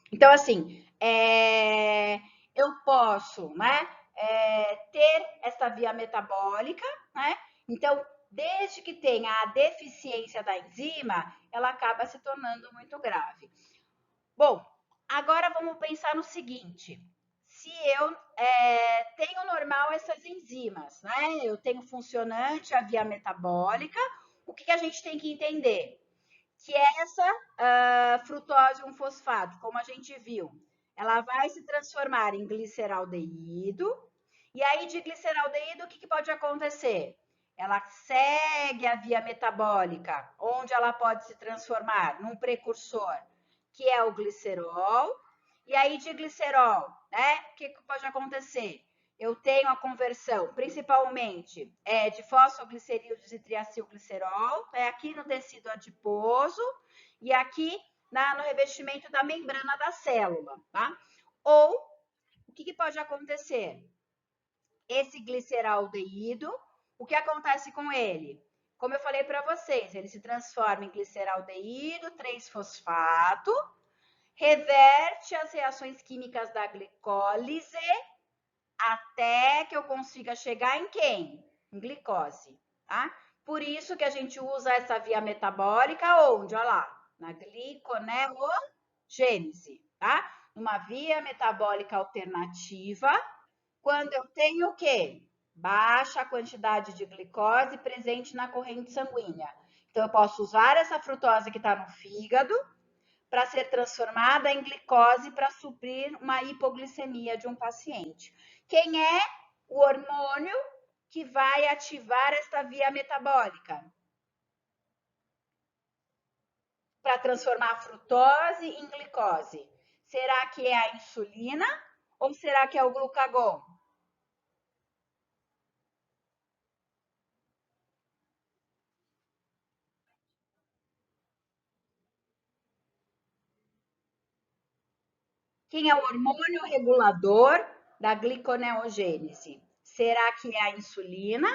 Então, assim, eu posso, né, ter essa via metabólica, né? Então, desde que tenha a deficiência da enzima, ela acaba se tornando muito grave. Bom, agora vamos pensar no seguinte: se eu tenho normal essas enzimas, né? Eu tenho funcionante a via metabólica, o que a gente tem que entender? Que essa frutose 1-fosfato, como a gente viu, ela vai se transformar em gliceraldeído, e aí de gliceraldeído, o que pode acontecer? Ela segue a via metabólica, onde ela pode se transformar num precursor, que é o glicerol, e aí de glicerol, né, o que pode acontecer? Eu tenho a conversão, principalmente, de fosfoglicerídeos e triacilglicerol, aqui no tecido adiposo e aqui no revestimento da membrana da célula, tá? Ou, o que pode acontecer? Esse gliceraldeído, o que acontece com ele? Como eu falei para vocês, ele se transforma em gliceraldeído, 3-fosfato, reverte as reações químicas da glicólise até que eu consiga chegar em quem? Em glicose, tá? Por isso que a gente usa essa via metabólica onde? Olha lá, na gliconeogênese, tá? Uma via metabólica alternativa, quando eu tenho o quê? Baixa quantidade de glicose presente na corrente sanguínea. Então, eu posso usar essa frutose que está no fígado para ser transformada em glicose para suprir uma hipoglicemia de um paciente. Quem é o hormônio que vai ativar esta via metabólica? Para transformar a frutose em glicose. Será que é a insulina ou será que é o glucagon? Quem é o hormônio regulador da gliconeogênese? Será que é a insulina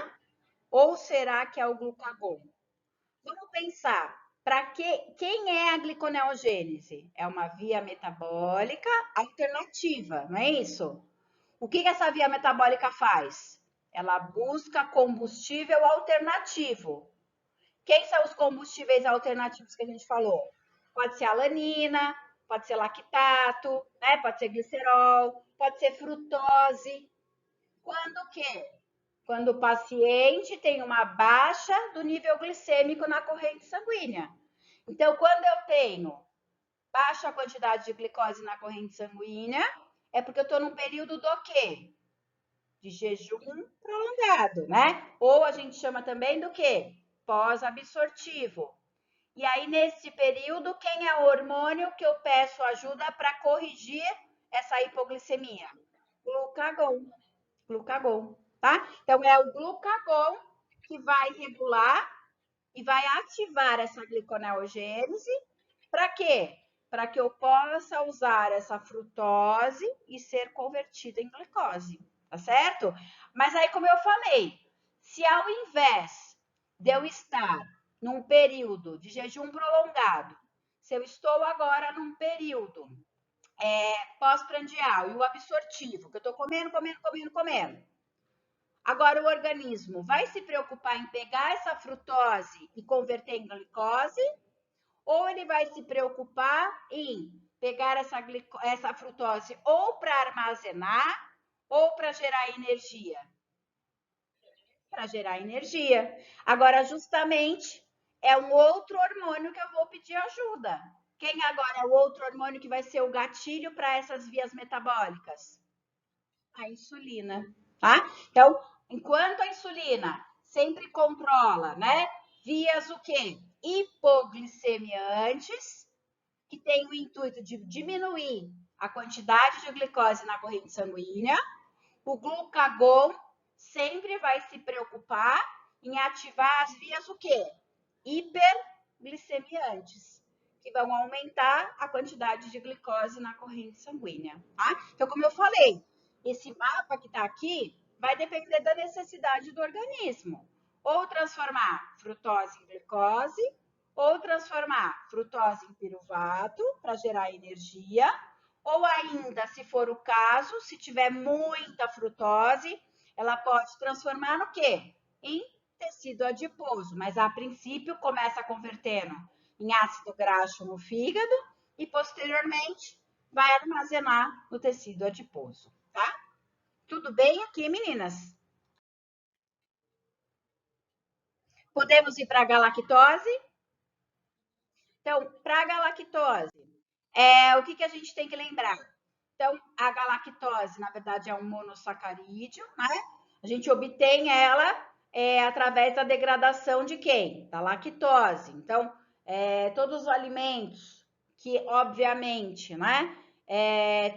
ou será que é o glucagon? Vamos pensar, quem é a gliconeogênese? É uma via metabólica alternativa, não é isso? O que essa via metabólica faz? Ela busca combustível alternativo. Quem são os combustíveis alternativos que a gente falou? Pode ser alanina, pode ser lactato, né? Pode ser glicerol, pode ser frutose. Quando o quê? Quando o paciente tem uma baixa do nível glicêmico na corrente sanguínea. Então, quando eu tenho baixa quantidade de glicose na corrente sanguínea, é porque eu estou num período do quê? De jejum prolongado, né? Ou a gente chama também do quê? Pós-absortivo. E aí, nesse período, quem é o hormônio que eu peço ajuda para corrigir essa hipoglicemia? Glucagon. Glucagon, tá? Então, é o glucagon que vai regular e vai ativar essa gliconeogênese. Para quê? Para que eu possa usar essa frutose e ser convertida em glicose, tá certo? Mas aí, como eu falei, se ao invés de eu estar num período de jejum prolongado, se eu estou agora num período pós-prandial e o absortivo, que eu estou comendo, agora o organismo vai se preocupar em pegar essa frutose e converter em glicose, ou ele vai se preocupar em pegar essa frutose ou para armazenar ou para gerar energia? Para gerar energia. Agora, justamente, é um outro hormônio que eu vou pedir ajuda. Quem agora é o outro hormônio que vai ser o gatilho para essas vias metabólicas? A insulina, tá? Então, enquanto a insulina sempre controla, né? Vias o quê? Hipoglicemiantes, que tem o intuito de diminuir a quantidade de glicose na corrente sanguínea. O glucagon sempre vai se preocupar em ativar as vias o quê? Hiperglicemiantes, que vão aumentar a quantidade de glicose na corrente sanguínea, tá? Então, como eu falei, esse mapa que está aqui vai depender da necessidade do organismo. Ou transformar frutose em glicose, ou transformar frutose em piruvato para gerar energia, ou ainda, se for o caso, se tiver muita frutose, ela pode transformar no quê? Em tecido adiposo, mas a princípio começa convertendo em ácido graxo no fígado e posteriormente vai armazenar no tecido adiposo, tá? Tudo bem aqui, meninas? Podemos ir para a galactose? Então, para a galactose, o que a gente tem que lembrar? Então, a galactose, na verdade, é um monossacarídeo, né? A gente obtém ela através da degradação de quem? Da lactose. Então, todos os alimentos que, obviamente, né,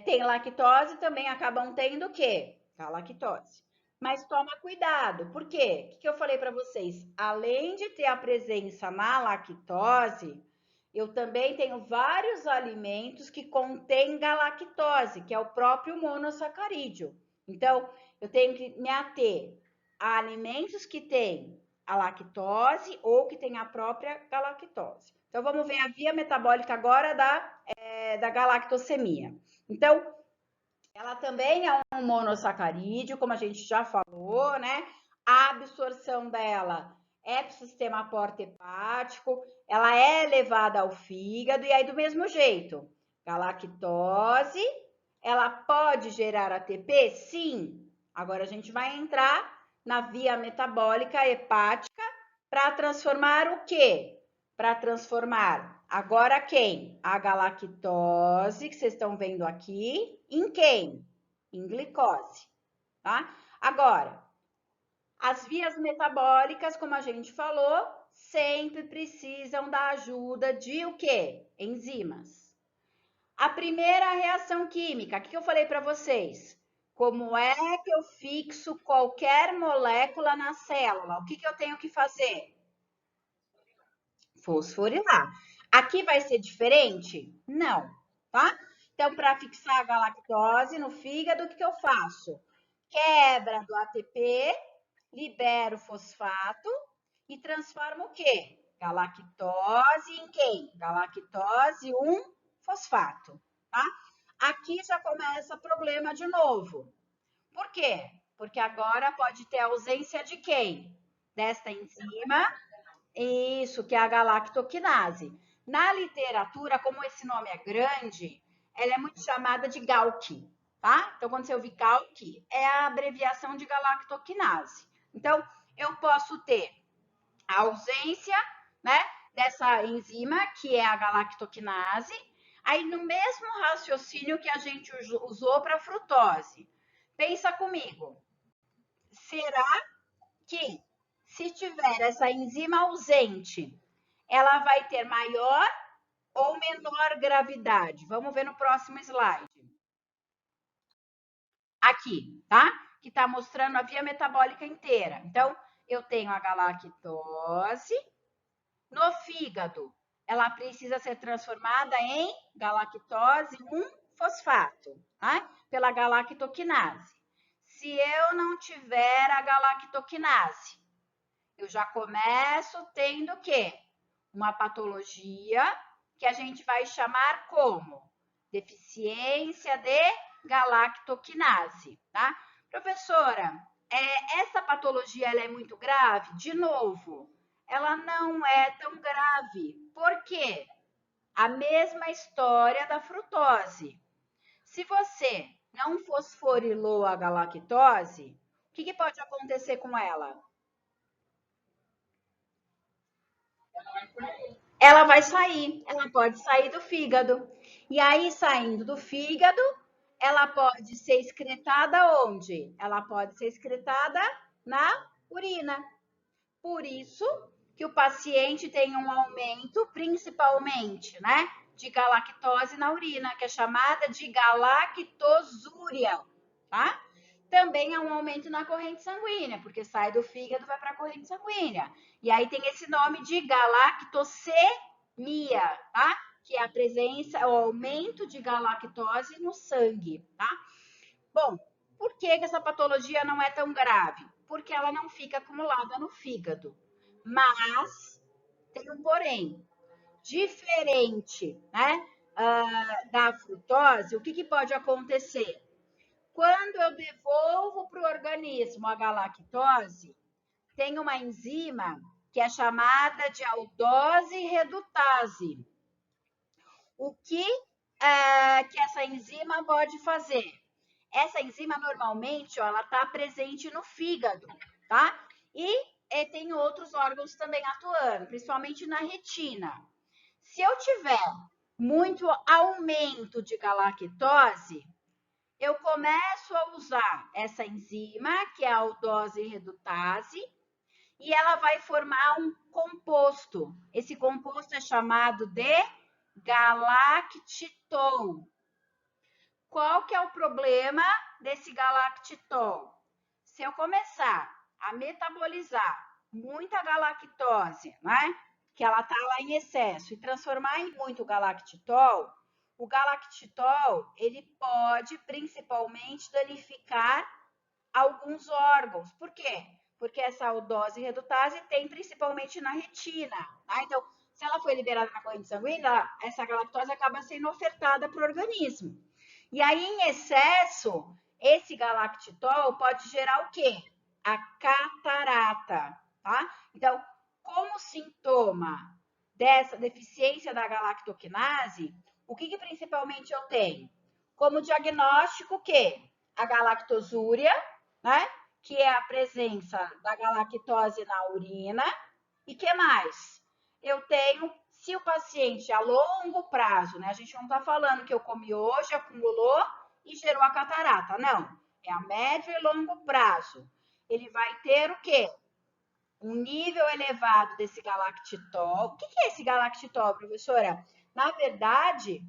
tem lactose também acabam tendo o quê? Galactose. Mas toma cuidado, por quê? O que eu falei para vocês? Além de ter a presença na lactose, eu também tenho vários alimentos que contêm galactose, que é o próprio monossacarídeo. Então, eu tenho que me ater a alimentos que têm a lactose ou que têm a própria galactose. Então, vamos ver a via metabólica agora da galactosemia. Então, ela também é um monossacarídeo, como a gente já falou, né? A absorção dela é para o sistema porta-hepático, ela é levada ao fígado, e aí do mesmo jeito, galactose, ela pode gerar ATP? Sim. Agora a gente vai entrar na via metabólica hepática para transformar o quê? Para transformar agora quem? A galactose, que vocês estão vendo aqui, em quem? Em glicose, tá? Agora, as vias metabólicas, como a gente falou, sempre precisam da ajuda de o quê? Enzimas. A primeira reação química, o que eu falei para vocês? Como é que eu fixo qualquer molécula na célula? O que eu tenho que fazer? Fosforilar. Aqui vai ser diferente? Não, tá? Então, para fixar a galactose no fígado, o que eu faço? Quebra do ATP, libero fosfato e transformo o quê? Galactose em quem? Galactose 1-fosfato, tá? Aqui já começa problema de novo. Por quê? Porque agora pode ter ausência de quem? Desta enzima. Isso, que é a galactoquinase. Na literatura, como esse nome é grande, ela é muito chamada de GALC, tá? Então, quando você ouvir GALC, é a abreviação de galactoquinase. Então, eu posso ter a ausência, né, dessa enzima, que é a galactoquinase, aí no mesmo raciocínio que a gente usou para a frutose. Pensa comigo, será que se tiver essa enzima ausente, ela vai ter maior ou menor gravidade? Vamos ver no próximo slide. Aqui, tá? Que está mostrando a via metabólica inteira. Então, eu tenho a galactose. No fígado, ela precisa ser transformada em galactose 1-fosfato, tá? Pela galactoquinase. Se eu não tiver a galactoquinase, eu já começo tendo o quê? Uma patologia que a gente vai chamar como deficiência de galactoquinase, tá? Professora, essa patologia ela é muito grave? De novo, ela não é tão grave. Por quê? A mesma história da frutose. Se você não fosforilou a galactose, o que pode acontecer com ela? Ela vai sair, ela pode sair do fígado. E aí, saindo do fígado, ela pode ser excretada onde? Ela pode ser excretada na urina. Por isso que o paciente tem um aumento, principalmente, né, de galactose na urina, que é chamada de galactosúria, tá? Também há um aumento na corrente sanguínea, porque sai do fígado e vai para a corrente sanguínea. E aí tem esse nome de galactosemia, tá? Que é a presença, o aumento de galactose no sangue, tá? Bom, por que essa patologia não é tão grave? Porque ela não fica acumulada no fígado. Mas tem um porém. Diferente, né, da frutose, o que pode acontecer? Quando eu devolvo para o organismo a galactose, tem uma enzima que é chamada de aldose redutase. O que essa enzima pode fazer? Essa enzima normalmente ela está presente no fígado, tá? E tem outros órgãos também atuando, principalmente na retina. Se eu tiver muito aumento de galactose, eu começo a usar essa enzima, que é a aldose redutase, e ela vai formar um composto. Esse composto é chamado de galactitol. Qual que é o problema desse galactitol? Se eu começar a metabolizar muita galactose, né, que ela está lá em excesso, e transformar em muito galactitol, o galactitol ele pode principalmente danificar alguns órgãos. Por quê? Porque essa aldose redutase tem principalmente na retina. Tá? Então, se ela foi liberada na corrente sanguínea, essa galactose acaba sendo ofertada para o organismo. E aí, em excesso, esse galactitol pode gerar o quê? A catarata, tá? Então, como sintoma dessa deficiência da galactoquinase, o que principalmente eu tenho? Como diagnóstico, o quê? A galactosúria, né? Que é a presença da galactose na urina. E que mais? Eu tenho, se o paciente a longo prazo, né? A gente não está falando que eu comi hoje, acumulou e gerou a catarata, não. É a médio e longo prazo. Ele vai ter o quê? Um nível elevado desse galactitol. O que é esse galactitol, professora? Na verdade,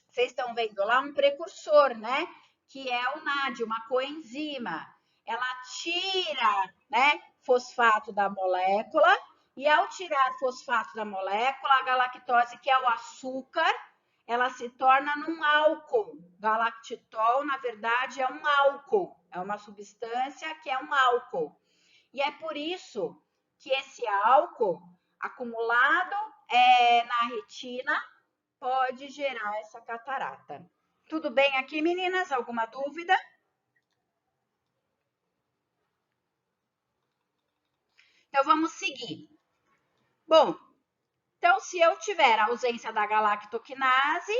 vocês estão vendo lá um precursor, né? Que é o NAD, uma coenzima. Ela tira, né, fosfato da molécula e ao tirar fosfato da molécula, a galactose, que é o açúcar, ela se torna num álcool. Galactitol, na verdade, é um álcool. É uma substância que é um álcool. E é por isso que esse álcool acumulado na retina pode gerar essa catarata. Tudo bem aqui, meninas? Alguma dúvida? Então, vamos seguir. Bom, então, se eu tiver a ausência da galactoquinase,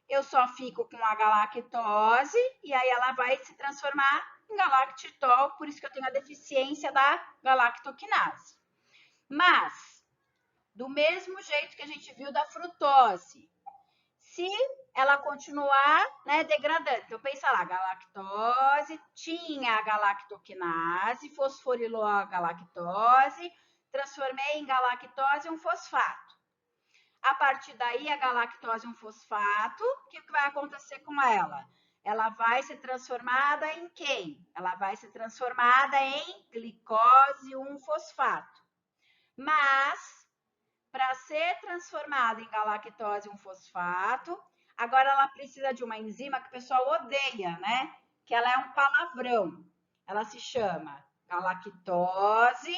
eu só fico com a galactose e aí ela vai se transformar em galactitol, por isso que eu tenho a deficiência da galactoquinase. Mas, do mesmo jeito que a gente viu da frutose, se ela continuar, né, degradando. Então, pensa lá, galactose, tinha a galactoquinase, fosforilou a galactose, transformei em galactose um fosfato. A partir daí, a galactose um fosfato, o que vai acontecer com ela? ela vai ser transformada em quem? Ela vai ser transformada em glicose 1-fosfato. Mas, para ser transformada em galactose 1-fosfato, agora ela precisa de uma enzima que o pessoal odeia, né? Que ela é um palavrão. Ela se chama galactose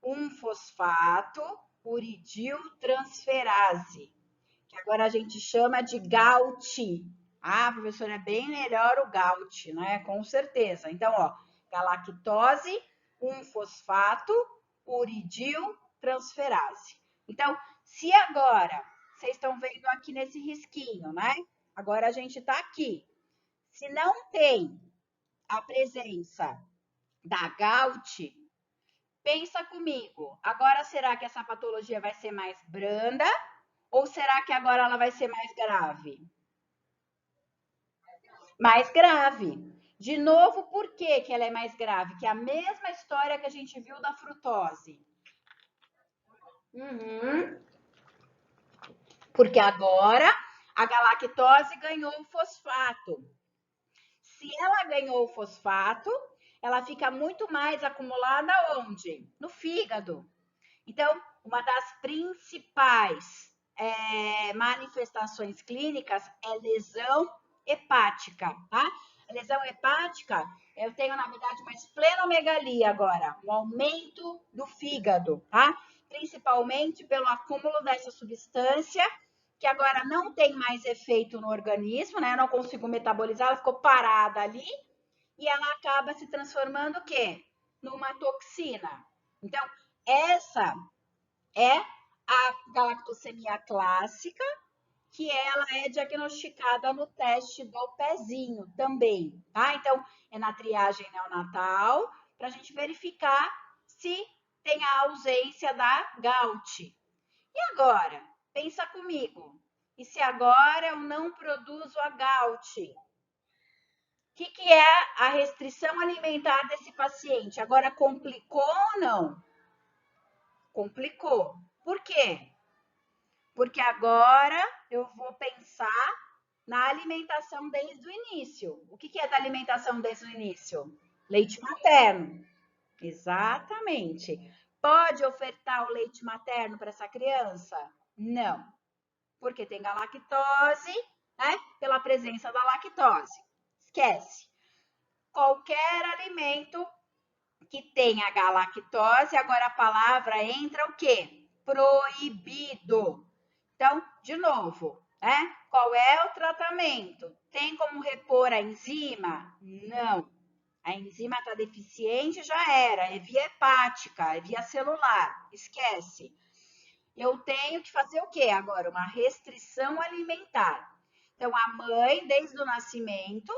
1-fosfato uridiltransferase, que agora a gente chama de GAUT. Ah, professora, é bem melhor o GAUT, né? Com certeza. Então, ó, galactose 1-fosfato uridiltransferase. Então, se agora, vocês estão vendo aqui nesse risquinho, né? Agora a gente está aqui. Se não tem a presença da GAUT, pensa comigo. Agora, será que essa patologia vai ser mais branda ou será que agora ela vai ser mais grave? Mais grave. De novo, por que ela é mais grave? Que é a mesma história que a gente viu da frutose. Porque agora a galactose ganhou o fosfato. Se ela ganhou o fosfato, ela fica muito mais acumulada onde? No fígado. Então, uma das principais manifestações clínicas é lesão hepática, tá? A lesão hepática, eu tenho, na verdade, uma esplenomegalia agora, um aumento do fígado, tá? Principalmente pelo acúmulo dessa substância, que agora não tem mais efeito no organismo, né? Eu não consigo metabolizar, ela ficou parada ali, e ela acaba se transformando o quê? Numa toxina. Então, essa é a galactosemia clássica, que ela é diagnosticada no teste do pezinho também, tá? Então, é na triagem neonatal, para a gente verificar se tem a ausência da GAUT. E agora? Pensa comigo. E se agora eu não produzo a GAUT? O que é a restrição alimentar desse paciente? Agora complicou ou não? Complicou. Por quê? Porque agora eu vou pensar na alimentação desde o início. O que é da alimentação desde o início? Leite materno. Exatamente. Pode ofertar o leite materno para essa criança? Não. Porque tem galactose, né? Pela presença da lactose. Esquece. Qualquer alimento que tenha galactose, agora a palavra entra o quê? Proibido. Então, de novo, né? Qual é o tratamento? Tem como repor a enzima? Não. A enzima está deficiente, já era. É via hepática, é via celular. Esquece. Eu tenho que fazer o quê agora? Uma restrição alimentar. Então, a mãe, desde o nascimento,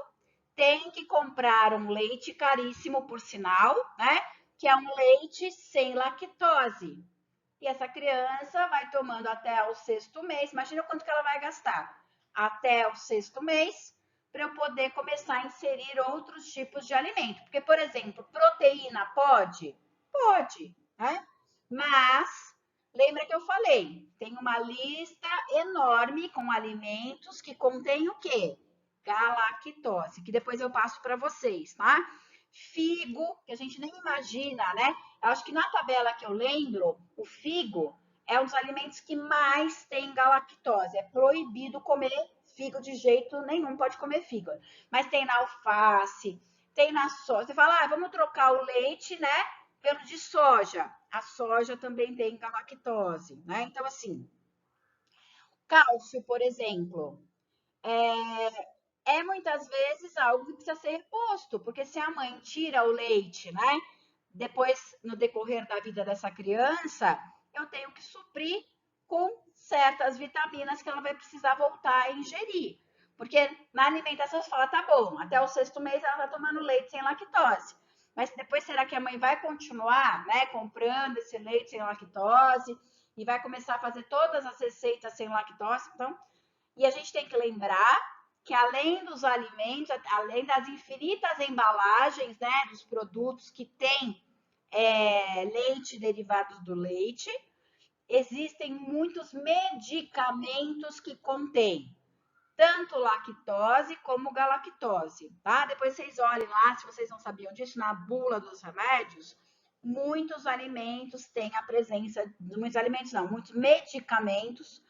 tem que comprar um leite caríssimo, por sinal, né? Que é um leite sem lactose. E essa criança vai tomando até o 6º mês. Imagina quanto que ela vai gastar. Até o 6º mês, para eu poder começar a inserir outros tipos de alimento. Porque, por exemplo, proteína pode? Pode, né? Mas, lembra que eu falei, tem uma lista enorme com alimentos que contém o quê? Galactose, que depois eu passo para vocês, tá? Figo, que a gente nem imagina, né? Eu acho que na tabela que eu lembro, o figo é um dos alimentos que mais tem galactose. É proibido comer figo de jeito nenhum, pode comer figo. Mas tem na alface, tem na soja. Você fala, vamos trocar o leite, né, pelo de soja. A soja também tem galactose, né? Então, assim, cálcio, por exemplo, é muitas vezes algo que precisa ser reposto, porque se a mãe tira o leite, né, depois, no decorrer da vida dessa criança, eu tenho que suprir com certas vitaminas que ela vai precisar voltar a ingerir. Porque na alimentação você fala, tá bom, até o 6º mês ela tá tomando leite sem lactose. Mas depois será que a mãe vai continuar, né, comprando esse leite sem lactose e vai começar a fazer todas as receitas sem lactose? Então, e a gente tem que lembrar que além dos alimentos, além das infinitas embalagens, né, dos produtos que têm leite, derivados do leite, existem muitos medicamentos que contêm tanto lactose como galactose, tá? Depois vocês olhem lá, se vocês não sabiam disso, na bula dos remédios, muitos alimentos têm a presença, muitos alimentos não, muitos medicamentos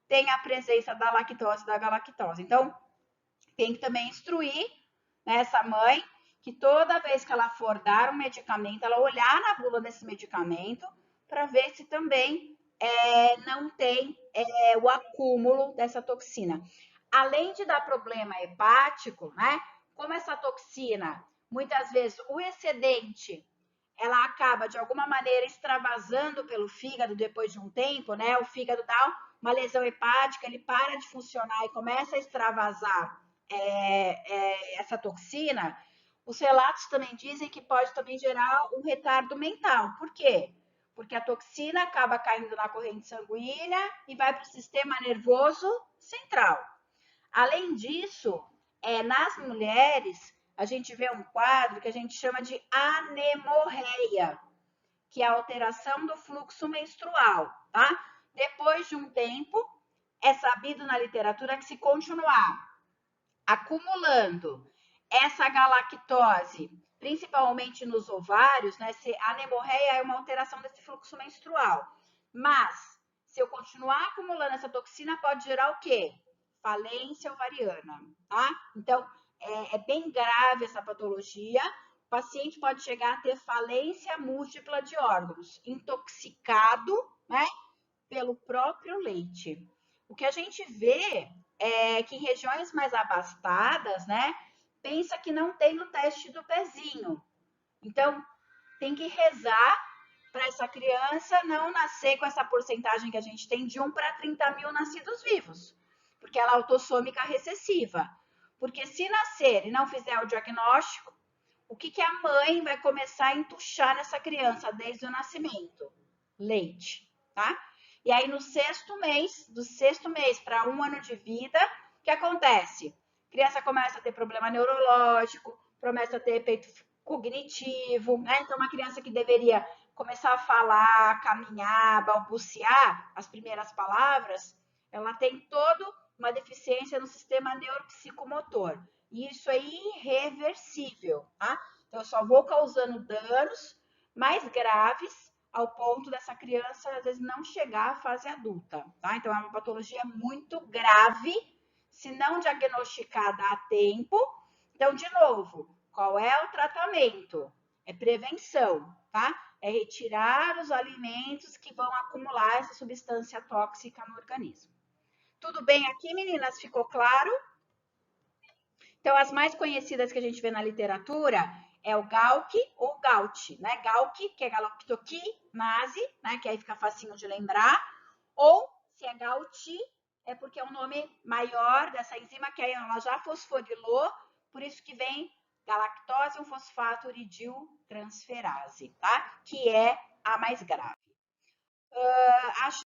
têm a presença da lactose e da galactose. Então, tem que também instruir, né, essa mãe que toda vez que ela for dar um medicamento, ela olhar na bula desse medicamento para ver se também não tem o acúmulo dessa toxina. Além de dar problema hepático, né? Como essa toxina, muitas vezes o excedente, ela acaba de alguma maneira extravasando pelo fígado depois de um tempo, né? O fígado dá uma lesão hepática, ele para de funcionar e começa a extravasar essa toxina. Os relatos também dizem que pode também gerar um retardo mental. Por quê? Porque a toxina acaba caindo na corrente sanguínea e vai para o sistema nervoso central. Além disso, nas mulheres, a gente vê um quadro que a gente chama de anemorreia, que é a alteração do fluxo menstrual, tá? Depois de um tempo, é sabido na literatura que se continuar acumulando essa galactose, principalmente nos ovários, né? A anemorreia é uma alteração desse fluxo menstrual. Mas, se eu continuar acumulando essa toxina, pode gerar o quê? Falência ovariana, tá? Então, é bem grave essa patologia. O paciente pode chegar a ter falência múltipla de órgãos, intoxicado, né? Pelo próprio leite. O que a gente vê é que em regiões mais abastadas, né, pensa que não tem o teste do pezinho. Então, tem que rezar para essa criança não nascer com essa porcentagem que a gente tem de 1 para 30 mil nascidos vivos, porque ela é autossômica recessiva. Porque se nascer e não fizer o diagnóstico, o que a mãe vai começar a entuchar nessa criança desde o nascimento? Leite, tá? E aí, no sexto mês, do sexto mês para 1 ano de vida, o que acontece? A criança começa a ter problema neurológico, começa a ter efeito cognitivo, né? Então, uma criança que deveria começar a falar, caminhar, balbuciar as primeiras palavras, ela tem toda uma deficiência no sistema neuropsicomotor. E isso é irreversível, tá? Então, eu só vou causando danos mais graves ao ponto dessa criança, às vezes, não chegar à fase adulta, tá? Então, é uma patologia muito grave, se não diagnosticada a tempo. Então, de novo, qual é o tratamento? É prevenção, tá? É retirar os alimentos que vão acumular essa substância tóxica no organismo. Tudo bem aqui, meninas? Ficou claro? Então, as mais conhecidas que a gente vê na literatura é o Galk ou Gaut, né? Galk, que é galactokinase, né? Que aí fica facinho de lembrar. Ou, se é Gauti, é porque é um nome maior dessa enzima, que aí ela já fosforilou, por isso que vem galactose 1-fosfato uridiltransferase, tá? Que é a mais grave. Acho